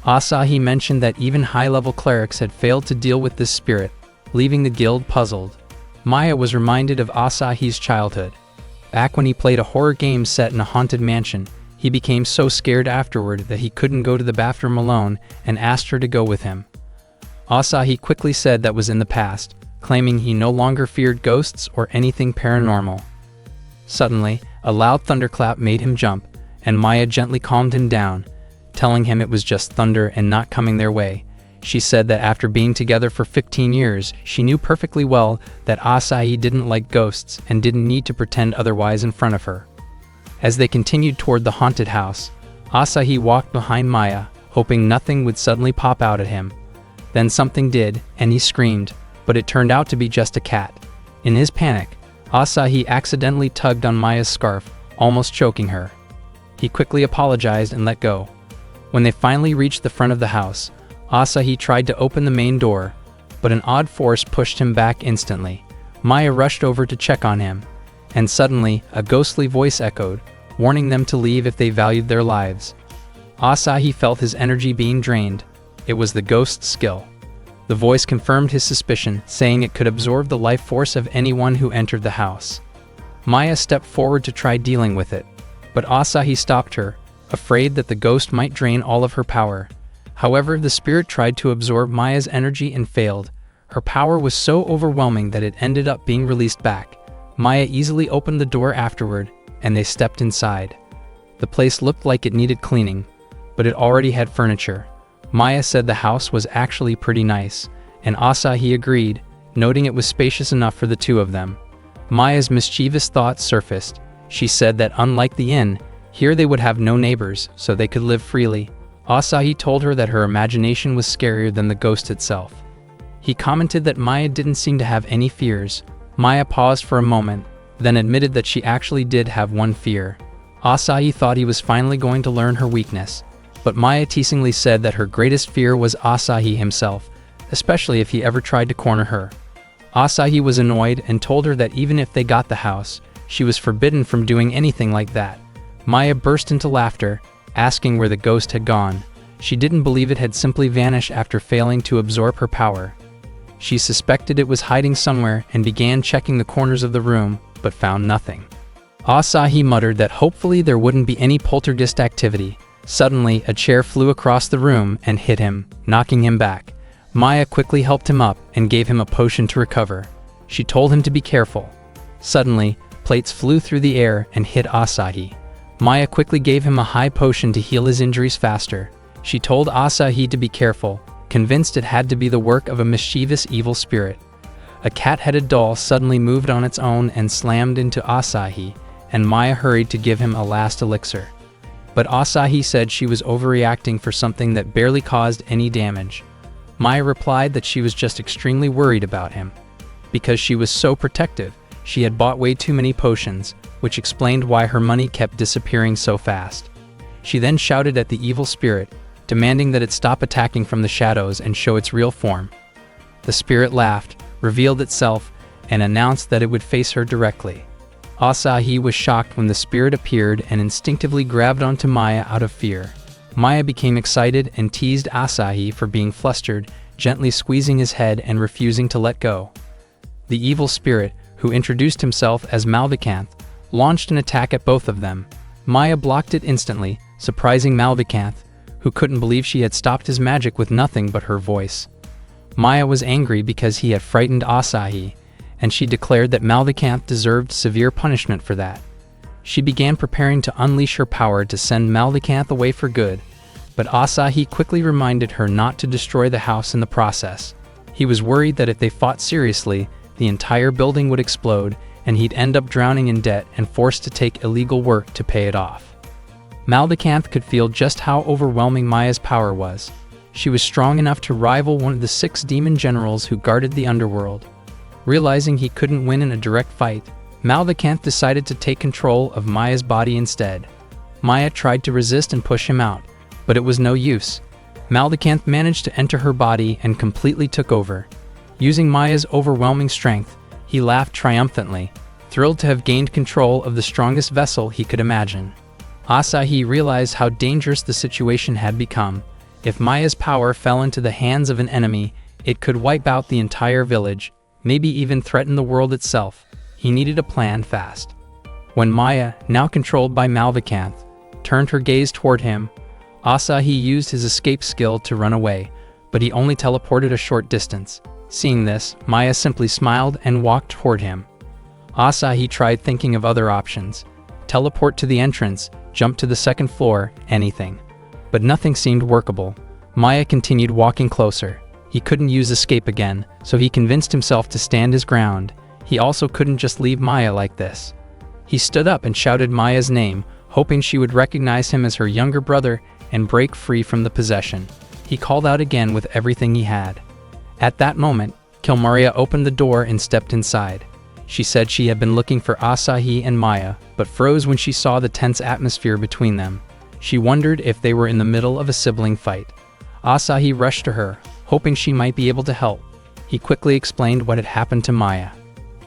Asahi mentioned that even high-level clerics had failed to deal with this spirit, leaving the guild puzzled. Maya was reminded of Asahi's childhood. Back when he played a horror game set in a haunted mansion, he became so scared afterward that he couldn't go to the bathroom alone and asked her to go with him. Asahi quickly said that was in the past, claiming he no longer feared ghosts or anything paranormal. Suddenly, a loud thunderclap made him jump, and Maya gently calmed him down, telling him it was just thunder and not coming their way. She said that after being together for 15 years, she knew perfectly well that Asahi didn't like ghosts and didn't need to pretend otherwise in front of her. As they continued toward the haunted house, Asahi walked behind Maya, hoping nothing would suddenly pop out at him. Then something did, and he screamed, but it turned out to be just a cat. In his panic, Asahi accidentally tugged on Maya's scarf, almost choking her. He quickly apologized and let go. When they finally reached the front of the house, Asahi tried to open the main door, but an odd force pushed him back instantly. Maya rushed over to check on him, and suddenly a ghostly voice echoed, warning them to leave if they valued their lives. Asahi felt his energy being drained. It was the ghost's skill. The voice confirmed his suspicion, saying it could absorb the life force of anyone who entered the house. Maya stepped forward to try dealing with it, but Asahi stopped her, afraid that the ghost might drain all of her power. However, the spirit tried to absorb Maya's energy and failed. Her power was so overwhelming that it ended up being released back. Maya easily opened the door afterward, and they stepped inside. The place looked like it needed cleaning, but it already had furniture. Maya said the house was actually pretty nice, and Asahi agreed, noting it was spacious enough for the two of them. Maya's mischievous thoughts surfaced. She said that unlike the inn, here they would have no neighbors, so they could live freely. Asahi told her that her imagination was scarier than the ghost itself. He commented that Maya didn't seem to have any fears. Maya paused for a moment, then admitted that she actually did have one fear. Asahi thought he was finally going to learn her weakness, but Maya teasingly said that her greatest fear was Asahi himself, especially if he ever tried to corner her. Asahi was annoyed and told her that even if they got the house, she was forbidden from doing anything like that. Maya burst into laughter, asking where the ghost had gone. She didn't believe it had simply vanished after failing to absorb her power. She suspected it was hiding somewhere and began checking the corners of the room, but found nothing. Asahi muttered that hopefully there wouldn't be any poltergeist activity. Suddenly, a chair flew across the room and hit him, knocking him back. Maya quickly helped him up and gave him a potion to recover. She told him to be careful. Suddenly, plates flew through the air and hit Asahi. Maya quickly gave him a high potion to heal his injuries faster. She told Asahi to be careful, convinced it had to be the work of a mischievous evil spirit. A cat-headed doll suddenly moved on its own and slammed into Asahi, and Maya hurried to give him a last elixir. But Asahi said she was overreacting for something that barely caused any damage. Maya replied that she was just extremely worried about him. Because she was so protective, she had bought way too many potions, which explained why her money kept disappearing so fast. She then shouted at the evil spirit, demanding that it stop attacking from the shadows and show its real form. The spirit laughed, revealed itself, and announced that it would face her directly. Asahi was shocked when the spirit appeared and instinctively grabbed onto Maya out of fear. Maya became excited and teased Asahi for being flustered, gently squeezing his head and refusing to let go. The evil spirit, who introduced himself as Malvicanth, launched an attack at both of them. Maya blocked it instantly, surprising Malvicanth, who couldn't believe she had stopped his magic with nothing but her voice. Maya was angry because he had frightened Asahi, and she declared that Malvicanth deserved severe punishment for that. She began preparing to unleash her power to send Malvicanth away for good, but Asahi quickly reminded her not to destroy the house in the process. He was worried that if they fought seriously, the entire building would explode, and he'd end up drowning in debt and forced to take illegal work to pay it off. Malvicanth could feel just how overwhelming Maya's power was. She was strong enough to rival one of the 6 demon generals who guarded the underworld. Realizing he couldn't win in a direct fight, Malvicanth decided to take control of Maya's body instead. Maya tried to resist and push him out, but it was no use. Malvicanth managed to enter her body and completely took over. Using Maya's overwhelming strength, he laughed triumphantly, thrilled to have gained control of the strongest vessel he could imagine. Asahi realized how dangerous the situation had become. If Maya's power fell into the hands of an enemy, it could wipe out the entire village, maybe even threaten the world itself. He needed a plan fast. When Maya, now controlled by Malvicanth, turned her gaze toward him, Asahi used his escape skill to run away, but he only teleported a short distance. Seeing this, Maya simply smiled and walked toward him. Asahi tried thinking of other options. Teleport to the entrance, jump to the second floor, anything. But nothing seemed workable. Maya continued walking closer. He couldn't use escape again, so he convinced himself to stand his ground. He also couldn't just leave Maya like this. He stood up and shouted Maya's name, hoping she would recognize him as her younger brother and break free from the possession. He called out again with everything he had. At that moment, Kilmaria opened the door and stepped inside. She said she had been looking for Asahi and Maya, but froze when she saw the tense atmosphere between them. She wondered if they were in the middle of a sibling fight. Asahi rushed to her, hoping she might be able to help. He quickly explained what had happened to Maya.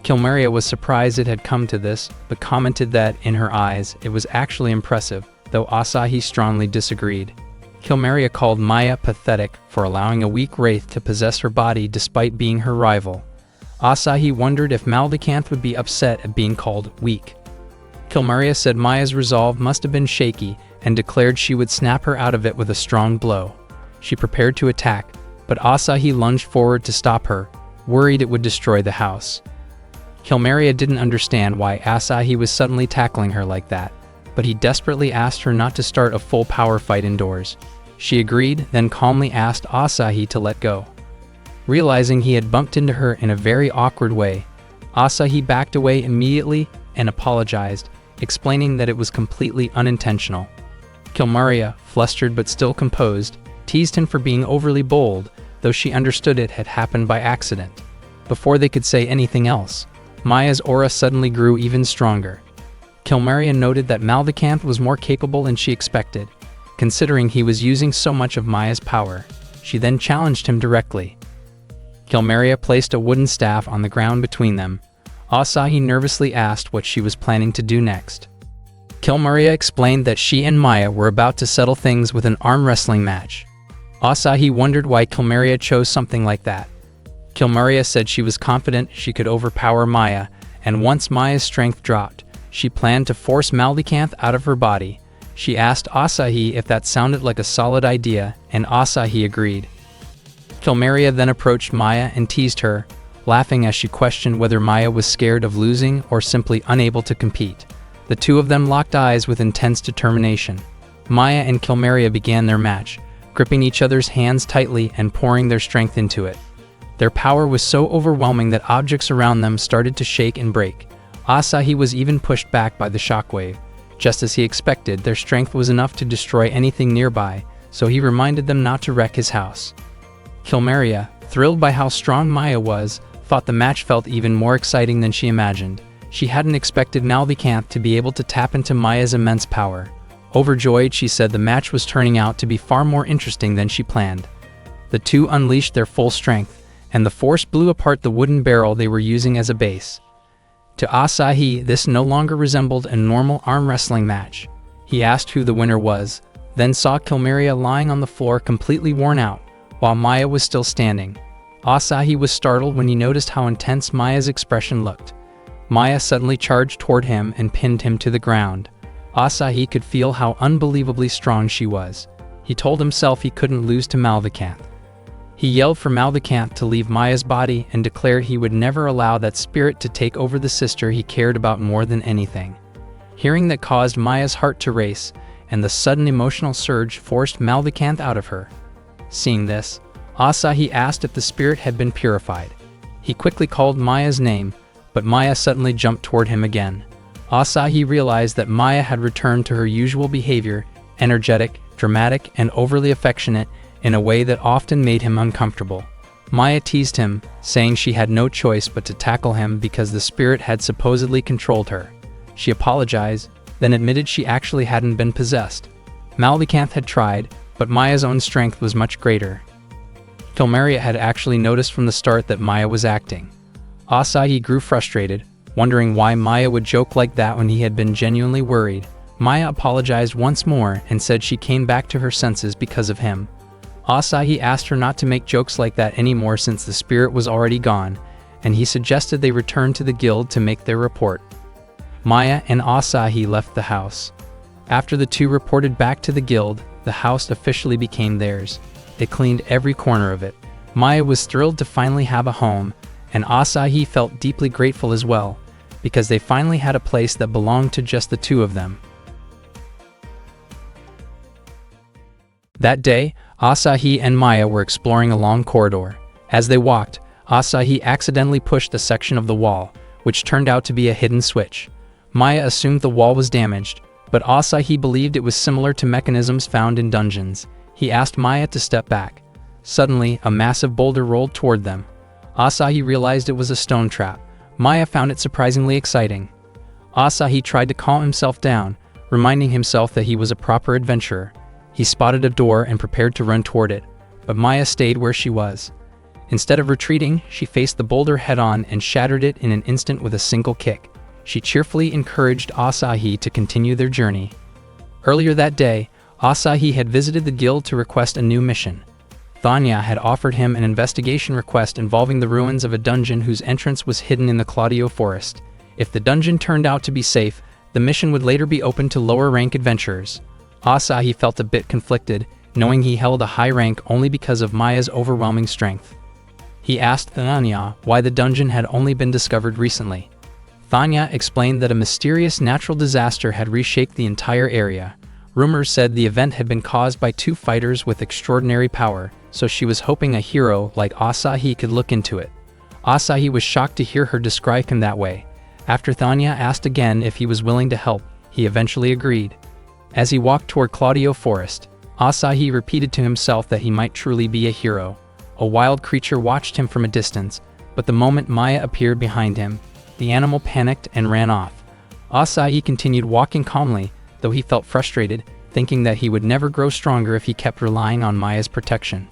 Kilmaria was surprised it had come to this, but commented that, in her eyes, it was actually impressive, though Asahi strongly disagreed. Kilmaria called Maya pathetic for allowing a weak wraith to possess her body despite being her rival. Asahi wondered if Malvicanth would be upset at being called weak. Kilmaria said Maya's resolve must have been shaky and declared she would snap her out of it with a strong blow. She prepared to attack, but Asahi lunged forward to stop her, worried it would destroy the house. Kilmaria didn't understand why Asahi was suddenly tackling her like that, but he desperately asked her not to start a full power fight indoors. She agreed, then calmly asked Asahi to let go. Realizing he had bumped into her in a very awkward way, Asahi backed away immediately and apologized, explaining that it was completely unintentional. Kilmaria, flustered but still composed, teased him for being overly bold, though she understood it had happened by accident. Before they could say anything else, Maya's aura suddenly grew even stronger. Kilmaria noted that Malvicanth was more capable than she expected, considering he was using so much of Maya's power. She then challenged him directly. Kilmaria placed a wooden staff on the ground between them. Asahi nervously asked what she was planning to do next. Kilmaria explained that she and Maya were about to settle things with an arm wrestling match. Asahi wondered why Kilmaria chose something like that. Kilmaria said she was confident she could overpower Maya, and once Maya's strength dropped, She planned to force Malvikanth out of her body. She asked Asahi if that sounded like a solid idea, and Asahi agreed. Kilmeria then approached Maya and teased her, laughing as she questioned whether Maya was scared of losing or simply unable to compete. The two of them locked eyes with intense determination. Maya and Kilmeria began their match, gripping each other's hands tightly and pouring their strength into it. Their power was so overwhelming that objects around them started to shake and break. Asahi was even pushed back by the shockwave. Just as he expected, their strength was enough to destroy anything nearby, so he reminded them not to wreck his house. Kilmeria, thrilled by how strong Maya was, thought the match felt even more exciting than she imagined. She hadn't expected Malvikanth to be able to tap into Maya's immense power. Overjoyed, she said the match was turning out to be far more interesting than she planned. The two unleashed their full strength, and the force blew apart the wooden barrel they were using as a base. To Asahi, this no longer resembled a normal arm wrestling match. He asked who the winner was, then saw Kilmeria lying on the floor completely worn out, while Maya was still standing. Asahi was startled when he noticed how intense Maya's expression looked. Maya suddenly charged toward him and pinned him to the ground. Asahi could feel how unbelievably strong she was. He told himself he couldn't lose to Malvikanth. He yelled for Malvikanth to leave Maya's body and declared he would never allow that spirit to take over the sister he cared about more than anything. Hearing that caused Maya's heart to race, and the sudden emotional surge forced Malvikanth out of her. Seeing this, Asahi asked if the spirit had been purified. He quickly called Maya's name, but Maya suddenly jumped toward him again. Asahi realized that Maya had returned to her usual behavior, energetic, dramatic, and overly affectionate, in a way that often made him uncomfortable. Maya teased him, saying she had no choice but to tackle him because the spirit had supposedly controlled her. She apologized, then admitted she actually hadn't been possessed. Malvikanth had tried, but Maya's own strength was much greater. Kilmeria had actually noticed from the start that Maya was acting. Asahi grew frustrated, wondering why Maya would joke like that when he had been genuinely worried. Maya apologized once more and said she came back to her senses because of him. Asahi asked her not to make jokes like that anymore since the spirit was already gone, and he suggested they return to the guild to make their report. Maya and Asahi left the house. After the two reported back to the guild, the house officially became theirs. They cleaned every corner of it. Maya was thrilled to finally have a home, and Asahi felt deeply grateful as well, because they finally had a place that belonged to just the two of them. That day, Asahi and Maya were exploring a long corridor. As they walked, Asahi accidentally pushed a section of the wall, which turned out to be a hidden switch. Maya assumed the wall was damaged, but Asahi believed it was similar to mechanisms found in dungeons. He asked Maya to step back. Suddenly, a massive boulder rolled toward them. Asahi realized it was a stone trap. Maya found it surprisingly exciting. Asahi tried to calm himself down, reminding himself that he was a proper adventurer. He spotted a door and prepared to run toward it, but Maya stayed where she was. Instead of retreating, she faced the boulder head-on and shattered it in an instant with a single kick. She cheerfully encouraged Asahi to continue their journey. Earlier that day, Asahi had visited the guild to request a new mission. Thanya had offered him an investigation request involving the ruins of a dungeon whose entrance was hidden in the Claudio Forest. If the dungeon turned out to be safe, the mission would later be open to lower-rank adventurers. Asahi felt a bit conflicted, knowing he held a high rank only because of Maya's overwhelming strength. He asked Thanya why the dungeon had only been discovered recently. Thanya explained that a mysterious natural disaster had reshaped the entire area. Rumors said the event had been caused by two fighters with extraordinary power, so she was hoping a hero like Asahi could look into it. Asahi was shocked to hear her describe him that way. After Thanya asked again if he was willing to help, he eventually agreed. As he walked toward Claudio Forest, Asahi repeated to himself that he might truly be a hero. A wild creature watched him from a distance, but the moment Maya appeared behind him, the animal panicked and ran off. Asahi continued walking calmly, though he felt frustrated, thinking that he would never grow stronger if he kept relying on Maya's protection.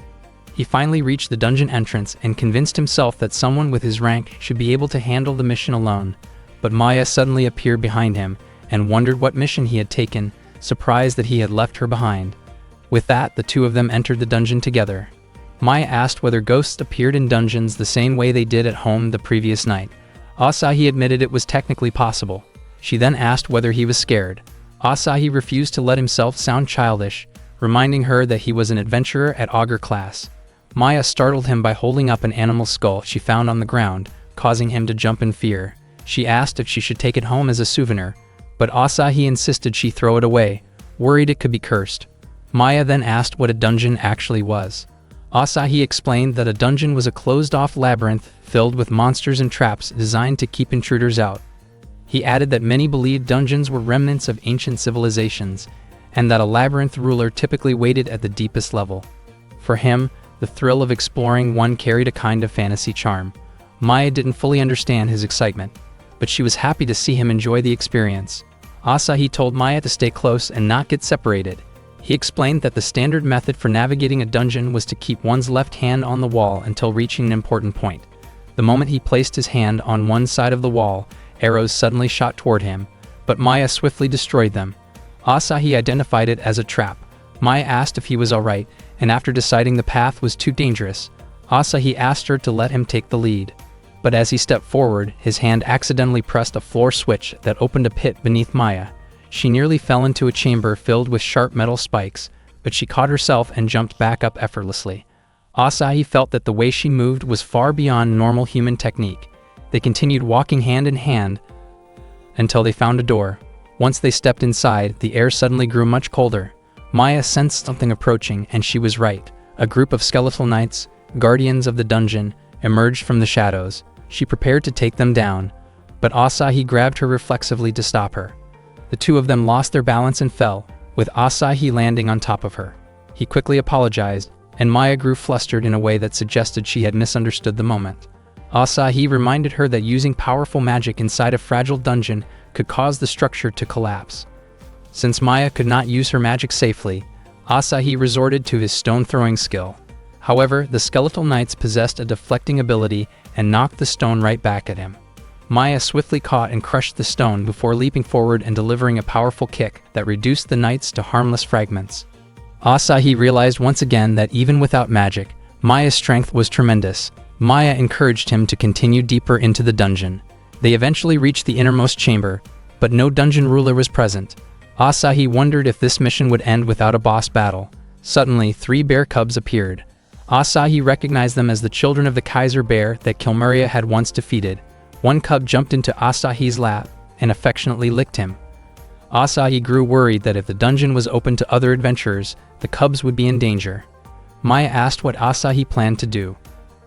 He finally reached the dungeon entrance and convinced himself that someone with his rank should be able to handle the mission alone. But Maya suddenly appeared behind him and wondered what mission he had taken, surprised that he had left her behind. With that, the two of them entered the dungeon together. Maya asked whether ghosts appeared in dungeons the same way they did at home the previous night. Asahi admitted it was technically possible. She then asked whether he was scared. Asahi refused to let himself sound childish, reminding her that he was an adventurer at augur class. Maya startled him by holding up an animal skull she found on the ground, causing him to jump in fear. She asked if she should take it home as a souvenir, but Asahi insisted she throw it away, worried it could be cursed. Maya then asked what a dungeon actually was. Asahi explained that a dungeon was a closed-off labyrinth filled with monsters and traps designed to keep intruders out. He added that many believed dungeons were remnants of ancient civilizations, and that a labyrinth ruler typically waited at the deepest level. For him, the thrill of exploring one carried a kind of fantasy charm. Maya didn't fully understand his excitement, but she was happy to see him enjoy the experience. Asahi told Maya to stay close and not get separated. He explained that the standard method for navigating a dungeon was to keep one's left hand on the wall until reaching an important point. The moment he placed his hand on one side of the wall, arrows suddenly shot toward him, but Maya swiftly destroyed them. Asahi identified it as a trap. Maya asked if he was alright, and after deciding the path was too dangerous, Asahi asked her to let him take the lead. But as he stepped forward, his hand accidentally pressed a floor switch that opened a pit beneath Maya. She nearly fell into a chamber filled with sharp metal spikes, but she caught herself and jumped back up effortlessly. Asahi felt that the way she moved was far beyond normal human technique. They continued walking hand in hand until they found a door. Once they stepped inside, the air suddenly grew much colder. Maya sensed something approaching, and she was right. A group of skeletal knights, guardians of the dungeon, emerged from the shadows. She prepared to take them down, but Asahi grabbed her reflexively to stop her. The two of them lost their balance and fell, with Asahi landing on top of her. He quickly apologized, and Maya grew flustered in a way that suggested she had misunderstood the moment. Asahi reminded her that using powerful magic inside a fragile dungeon could cause the structure to collapse. Since Maya could not use her magic safely, Asahi resorted to his stone-throwing skill. However, the skeletal knights possessed a deflecting ability and knocked the stone right back at him. Maya swiftly caught and crushed the stone before leaping forward and delivering a powerful kick that reduced the knights to harmless fragments. Asahi realized once again that even without magic, Maya's strength was tremendous. Maya encouraged him to continue deeper into the dungeon. They eventually reached the innermost chamber, but no dungeon ruler was present. Asahi wondered if this mission would end without a boss battle. Suddenly, 3 bear cubs appeared. Asahi recognized them as the children of the Kaiser bear that Kilmeria had once defeated. One cub jumped into Asahi's lap and affectionately licked him. Asahi grew worried that if the dungeon was open to other adventurers, the cubs would be in danger. Maya asked what Asahi planned to do.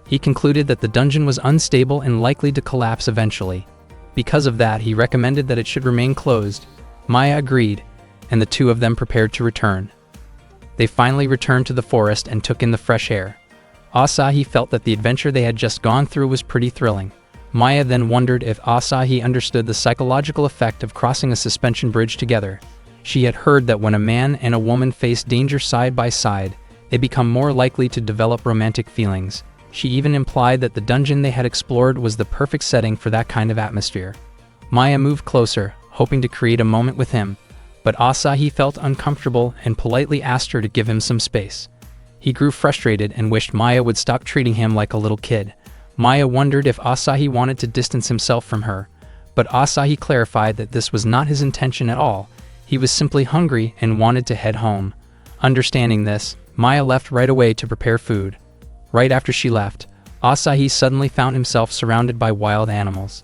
He concluded that the dungeon was unstable and likely to collapse eventually. Because of that, he recommended that it should remain closed. Maya agreed, and the two of them prepared to return. They finally returned to the forest and took in the fresh air. Asahi felt that the adventure they had just gone through was pretty thrilling. Maya then wondered if Asahi understood the psychological effect of crossing a suspension bridge together. She had heard that when a man and a woman face danger side by side, they become more likely to develop romantic feelings. She even implied that the dungeon they had explored was the perfect setting for that kind of atmosphere. Maya moved closer, hoping to create a moment with him, but Asahi felt uncomfortable and politely asked her to give him some space. He grew frustrated and wished Maya would stop treating him like a little kid. Maya wondered if Asahi wanted to distance himself from her, but Asahi clarified that this was not his intention at all. He was simply hungry and wanted to head home. Understanding this, Maya left right away to prepare food. Right after she left, Asahi suddenly found himself surrounded by wild animals.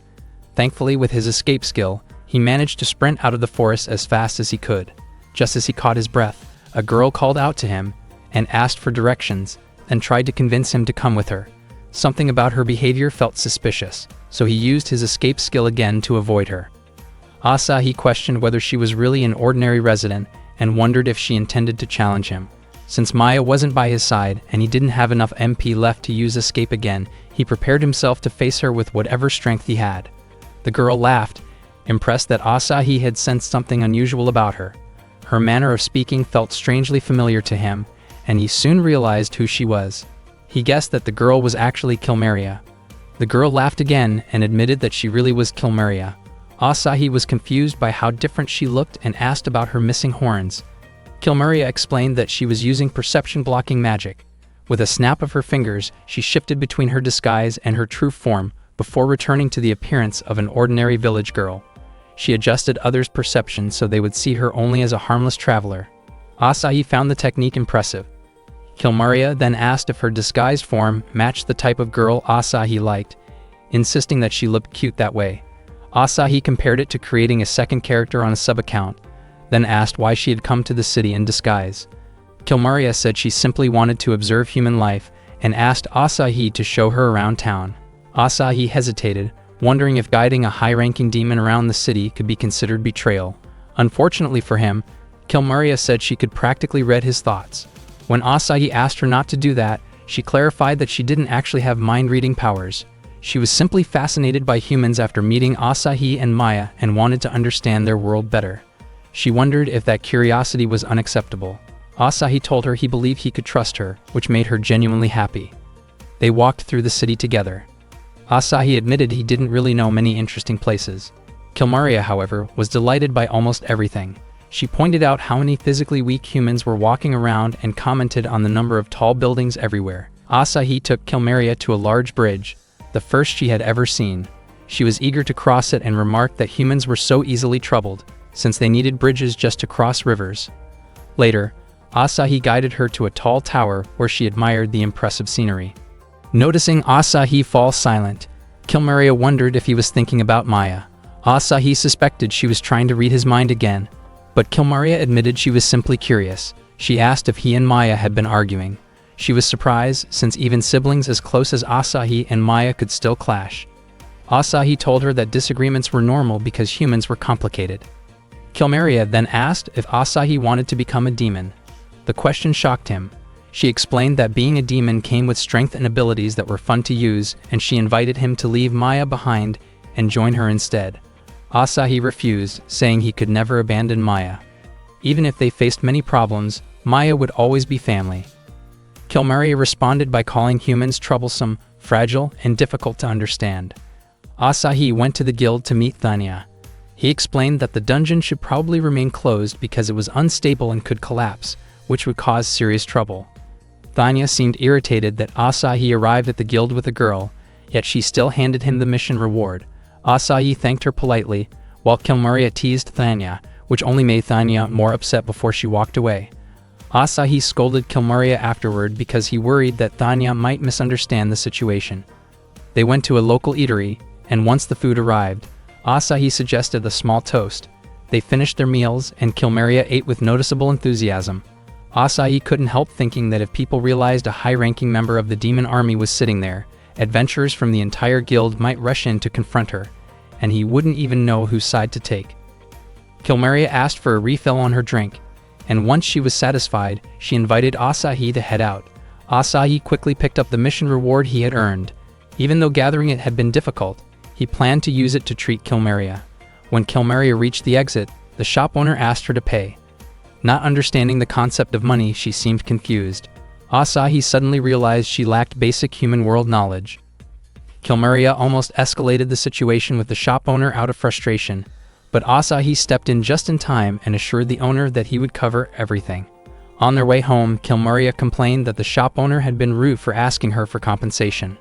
Thankfully, with his escape skill, he managed to sprint out of the forest as fast as he could. Just as he caught his breath, a girl called out to him and asked for directions, and tried to convince him to come with her. Something about her behavior felt suspicious, so he used his escape skill again to avoid her. Asahi questioned whether she was really an ordinary resident and wondered if she intended to challenge him. Since Maya wasn't by his side and he didn't have enough MP left to use escape again, he prepared himself to face her with whatever strength he had. The girl laughed, impressed that Asahi had sensed something unusual about her. Her manner of speaking felt strangely familiar to him, and he soon realized who she was. He guessed that the girl was actually Kilmeria. The girl laughed again and admitted that she really was Kilmeria. Asahi was confused by how different she looked and asked about her missing horns. Kilmeria explained that she was using perception-blocking magic. With a snap of her fingers, she shifted between her disguise and her true form before returning to the appearance of an ordinary village girl. She adjusted others' perception so they would see her only as a harmless traveler. Asahi found the technique impressive. Kilmaria then asked if her disguised form matched the type of girl Asahi liked, insisting that she looked cute that way. Asahi compared it to creating a second character on a sub-account, then asked why she had come to the city in disguise. Kilmaria said she simply wanted to observe human life and asked Asahi to show her around town. Asahi hesitated, wondering if guiding a high-ranking demon around the city could be considered betrayal. Unfortunately for him, Kilmaria said she could practically read his thoughts. When Asahi asked her not to do that, she clarified that she didn't actually have mind-reading powers. She was simply fascinated by humans after meeting Asahi and Maya and wanted to understand their world better. She wondered if that curiosity was unacceptable. Asahi told her he believed he could trust her, which made her genuinely happy. They walked through the city together. Asahi admitted he didn't really know many interesting places. Kilmaria, however, was delighted by almost everything. She pointed out how many physically weak humans were walking around and commented on the number of tall buildings everywhere. Asahi took Kilmaria to a large bridge, the first she had ever seen. She was eager to cross it and remarked that humans were so easily troubled, since they needed bridges just to cross rivers. Later, Asahi guided her to a tall tower where she admired the impressive scenery. Noticing Asahi fall silent, Kilmaria wondered if he was thinking about Maya. Asahi suspected she was trying to read his mind again, but Kilmaria admitted she was simply curious. She asked if he and Maya had been arguing. She was surprised, since even siblings as close as Asahi and Maya could still clash. Asahi told her that disagreements were normal because humans were complicated. Kilmaria then asked if Asahi wanted to become a demon. The question shocked him. She explained that being a demon came with strength and abilities that were fun to use, and she invited him to leave Maya behind and join her instead. Asahi refused, saying he could never abandon Maya. Even if they faced many problems, Maya would always be family. Kilmaria responded by calling humans troublesome, fragile, and difficult to understand. Asahi went to the guild to meet Thanya. He explained that the dungeon should probably remain closed because it was unstable and could collapse, which would cause serious trouble. Thanya seemed irritated that Asahi arrived at the guild with a girl, yet she still handed him the mission reward. Asahi thanked her politely, while Kilmaria teased Thanya, which only made Thanya more upset before she walked away. Asahi scolded Kilmaria afterward because he worried that Thanya might misunderstand the situation. They went to a local eatery, and once the food arrived, Asahi suggested a small toast. They finished their meals, and Kilmaria ate with noticeable enthusiasm. Asahi couldn't help thinking that if people realized a high-ranking member of the demon army was sitting there, adventurers from the entire guild might rush in to confront her, and he wouldn't even know whose side to take. Kilmaria asked for a refill on her drink, and once she was satisfied, she invited Asahi to head out. Asahi quickly picked up the mission reward he had earned. Even though gathering it had been difficult, he planned to use it to treat Kilmaria. When Kilmaria reached the exit, the shop owner asked her to pay. Not understanding the concept of money, she seemed confused. Asahi suddenly realized she lacked basic human world knowledge. Kilmaria almost escalated the situation with the shop owner out of frustration, but Asahi stepped in just in time and assured the owner that he would cover everything. On their way home, Kilmaria complained that the shop owner had been rude for asking her for compensation.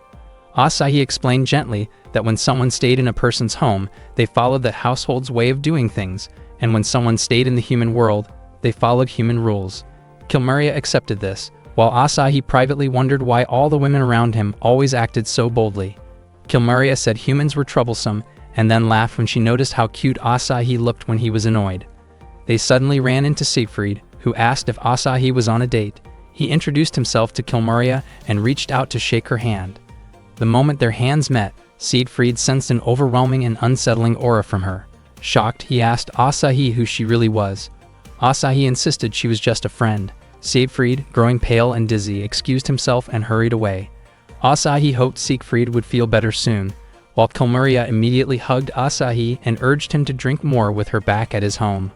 Asahi explained gently that when someone stayed in a person's home, they followed the household's way of doing things, and when someone stayed in the human world, they followed human rules. Kilmaria accepted this, while Asahi privately wondered why all the women around him always acted so boldly. Kilmaria said humans were troublesome, and then laughed when she noticed how cute Asahi looked when he was annoyed. They suddenly ran into Siegfried, who asked if Asahi was on a date. He introduced himself to Kilmaria and reached out to shake her hand. The moment their hands met, Siegfried sensed an overwhelming and unsettling aura from her. Shocked, he asked Asahi who she really was. Asahi insisted she was just a friend. Siegfried, growing pale and dizzy, excused himself and hurried away. Asahi hoped Siegfried would feel better soon, while Kilmaria immediately hugged Asahi and urged him to drink more with her back at his home.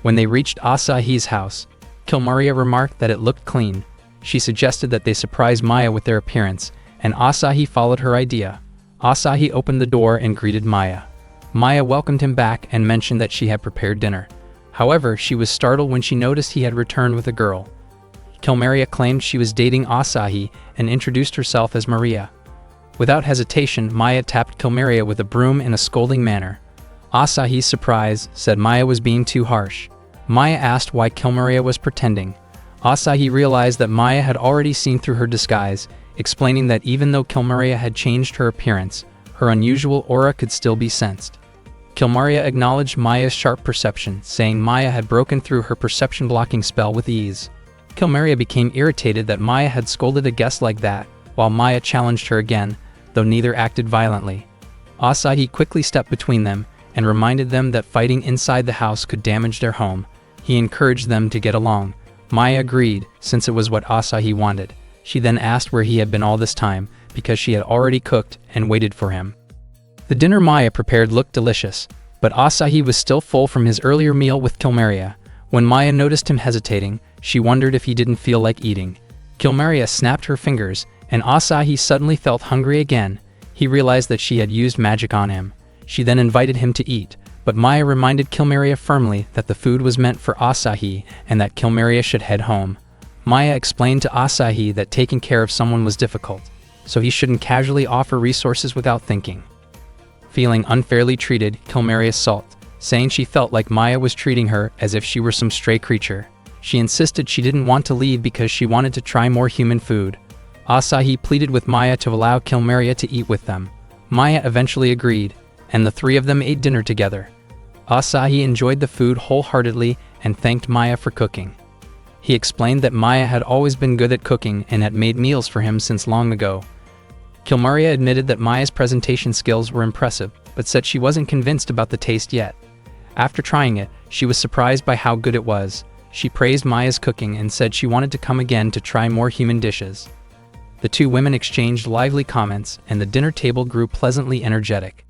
When they reached Asahi's house, Kilmaria remarked that it looked clean. She suggested that they surprise Maya with their appearance, and Asahi followed her idea. Asahi opened the door and greeted Maya. Maya welcomed him back and mentioned that she had prepared dinner. However, she was startled when she noticed he had returned with a girl. Kilmaria claimed she was dating Asahi and introduced herself as Maria. Without hesitation, Maya tapped Kilmaria with a broom in a scolding manner. Asahi's surprise said Maya was being too harsh. Maya asked why Kilmaria was pretending. Asahi realized that Maya had already seen through her disguise, explaining that even though Kilmaria had changed her appearance, her unusual aura could still be sensed. Kilmaria acknowledged Maya's sharp perception, saying Maya had broken through her perception-blocking spell with ease. Kilmaria became irritated that Maya had scolded a guest like that, while Maya challenged her again, though neither acted violently. Asahi quickly stepped between them and reminded them that fighting inside the house could damage their home. He encouraged them to get along. Maya agreed, since it was what Asahi wanted. She then asked where he had been all this time, because she had already cooked and waited for him. The dinner Maya prepared looked delicious, but Asahi was still full from his earlier meal with Kilmaria. When Maya noticed him hesitating, she wondered if he didn't feel like eating. Kilmaria snapped her fingers, and Asahi suddenly felt hungry again. He realized that she had used magic on him. She then invited him to eat, but Maya reminded Kilmaria firmly that the food was meant for Asahi and that Kilmaria should head home. Maya explained to Asahi that taking care of someone was difficult, so he shouldn't casually offer resources without thinking. Feeling unfairly treated, Kilmaria sulked, saying she felt like Maya was treating her as if she were some stray creature. She insisted she didn't want to leave because she wanted to try more human food. Asahi pleaded with Maya to allow Kilmaria to eat with them. Maya eventually agreed, and the three of them ate dinner together. Asahi enjoyed the food wholeheartedly and thanked Maya for cooking. He explained that Maya had always been good at cooking and had made meals for him since long ago. Kilmaria admitted that Maya's presentation skills were impressive, but said she wasn't convinced about the taste yet. After trying it, she was surprised by how good it was. She praised Maya's cooking and said she wanted to come again to try more human dishes. The two women exchanged lively comments, and the dinner table grew pleasantly energetic.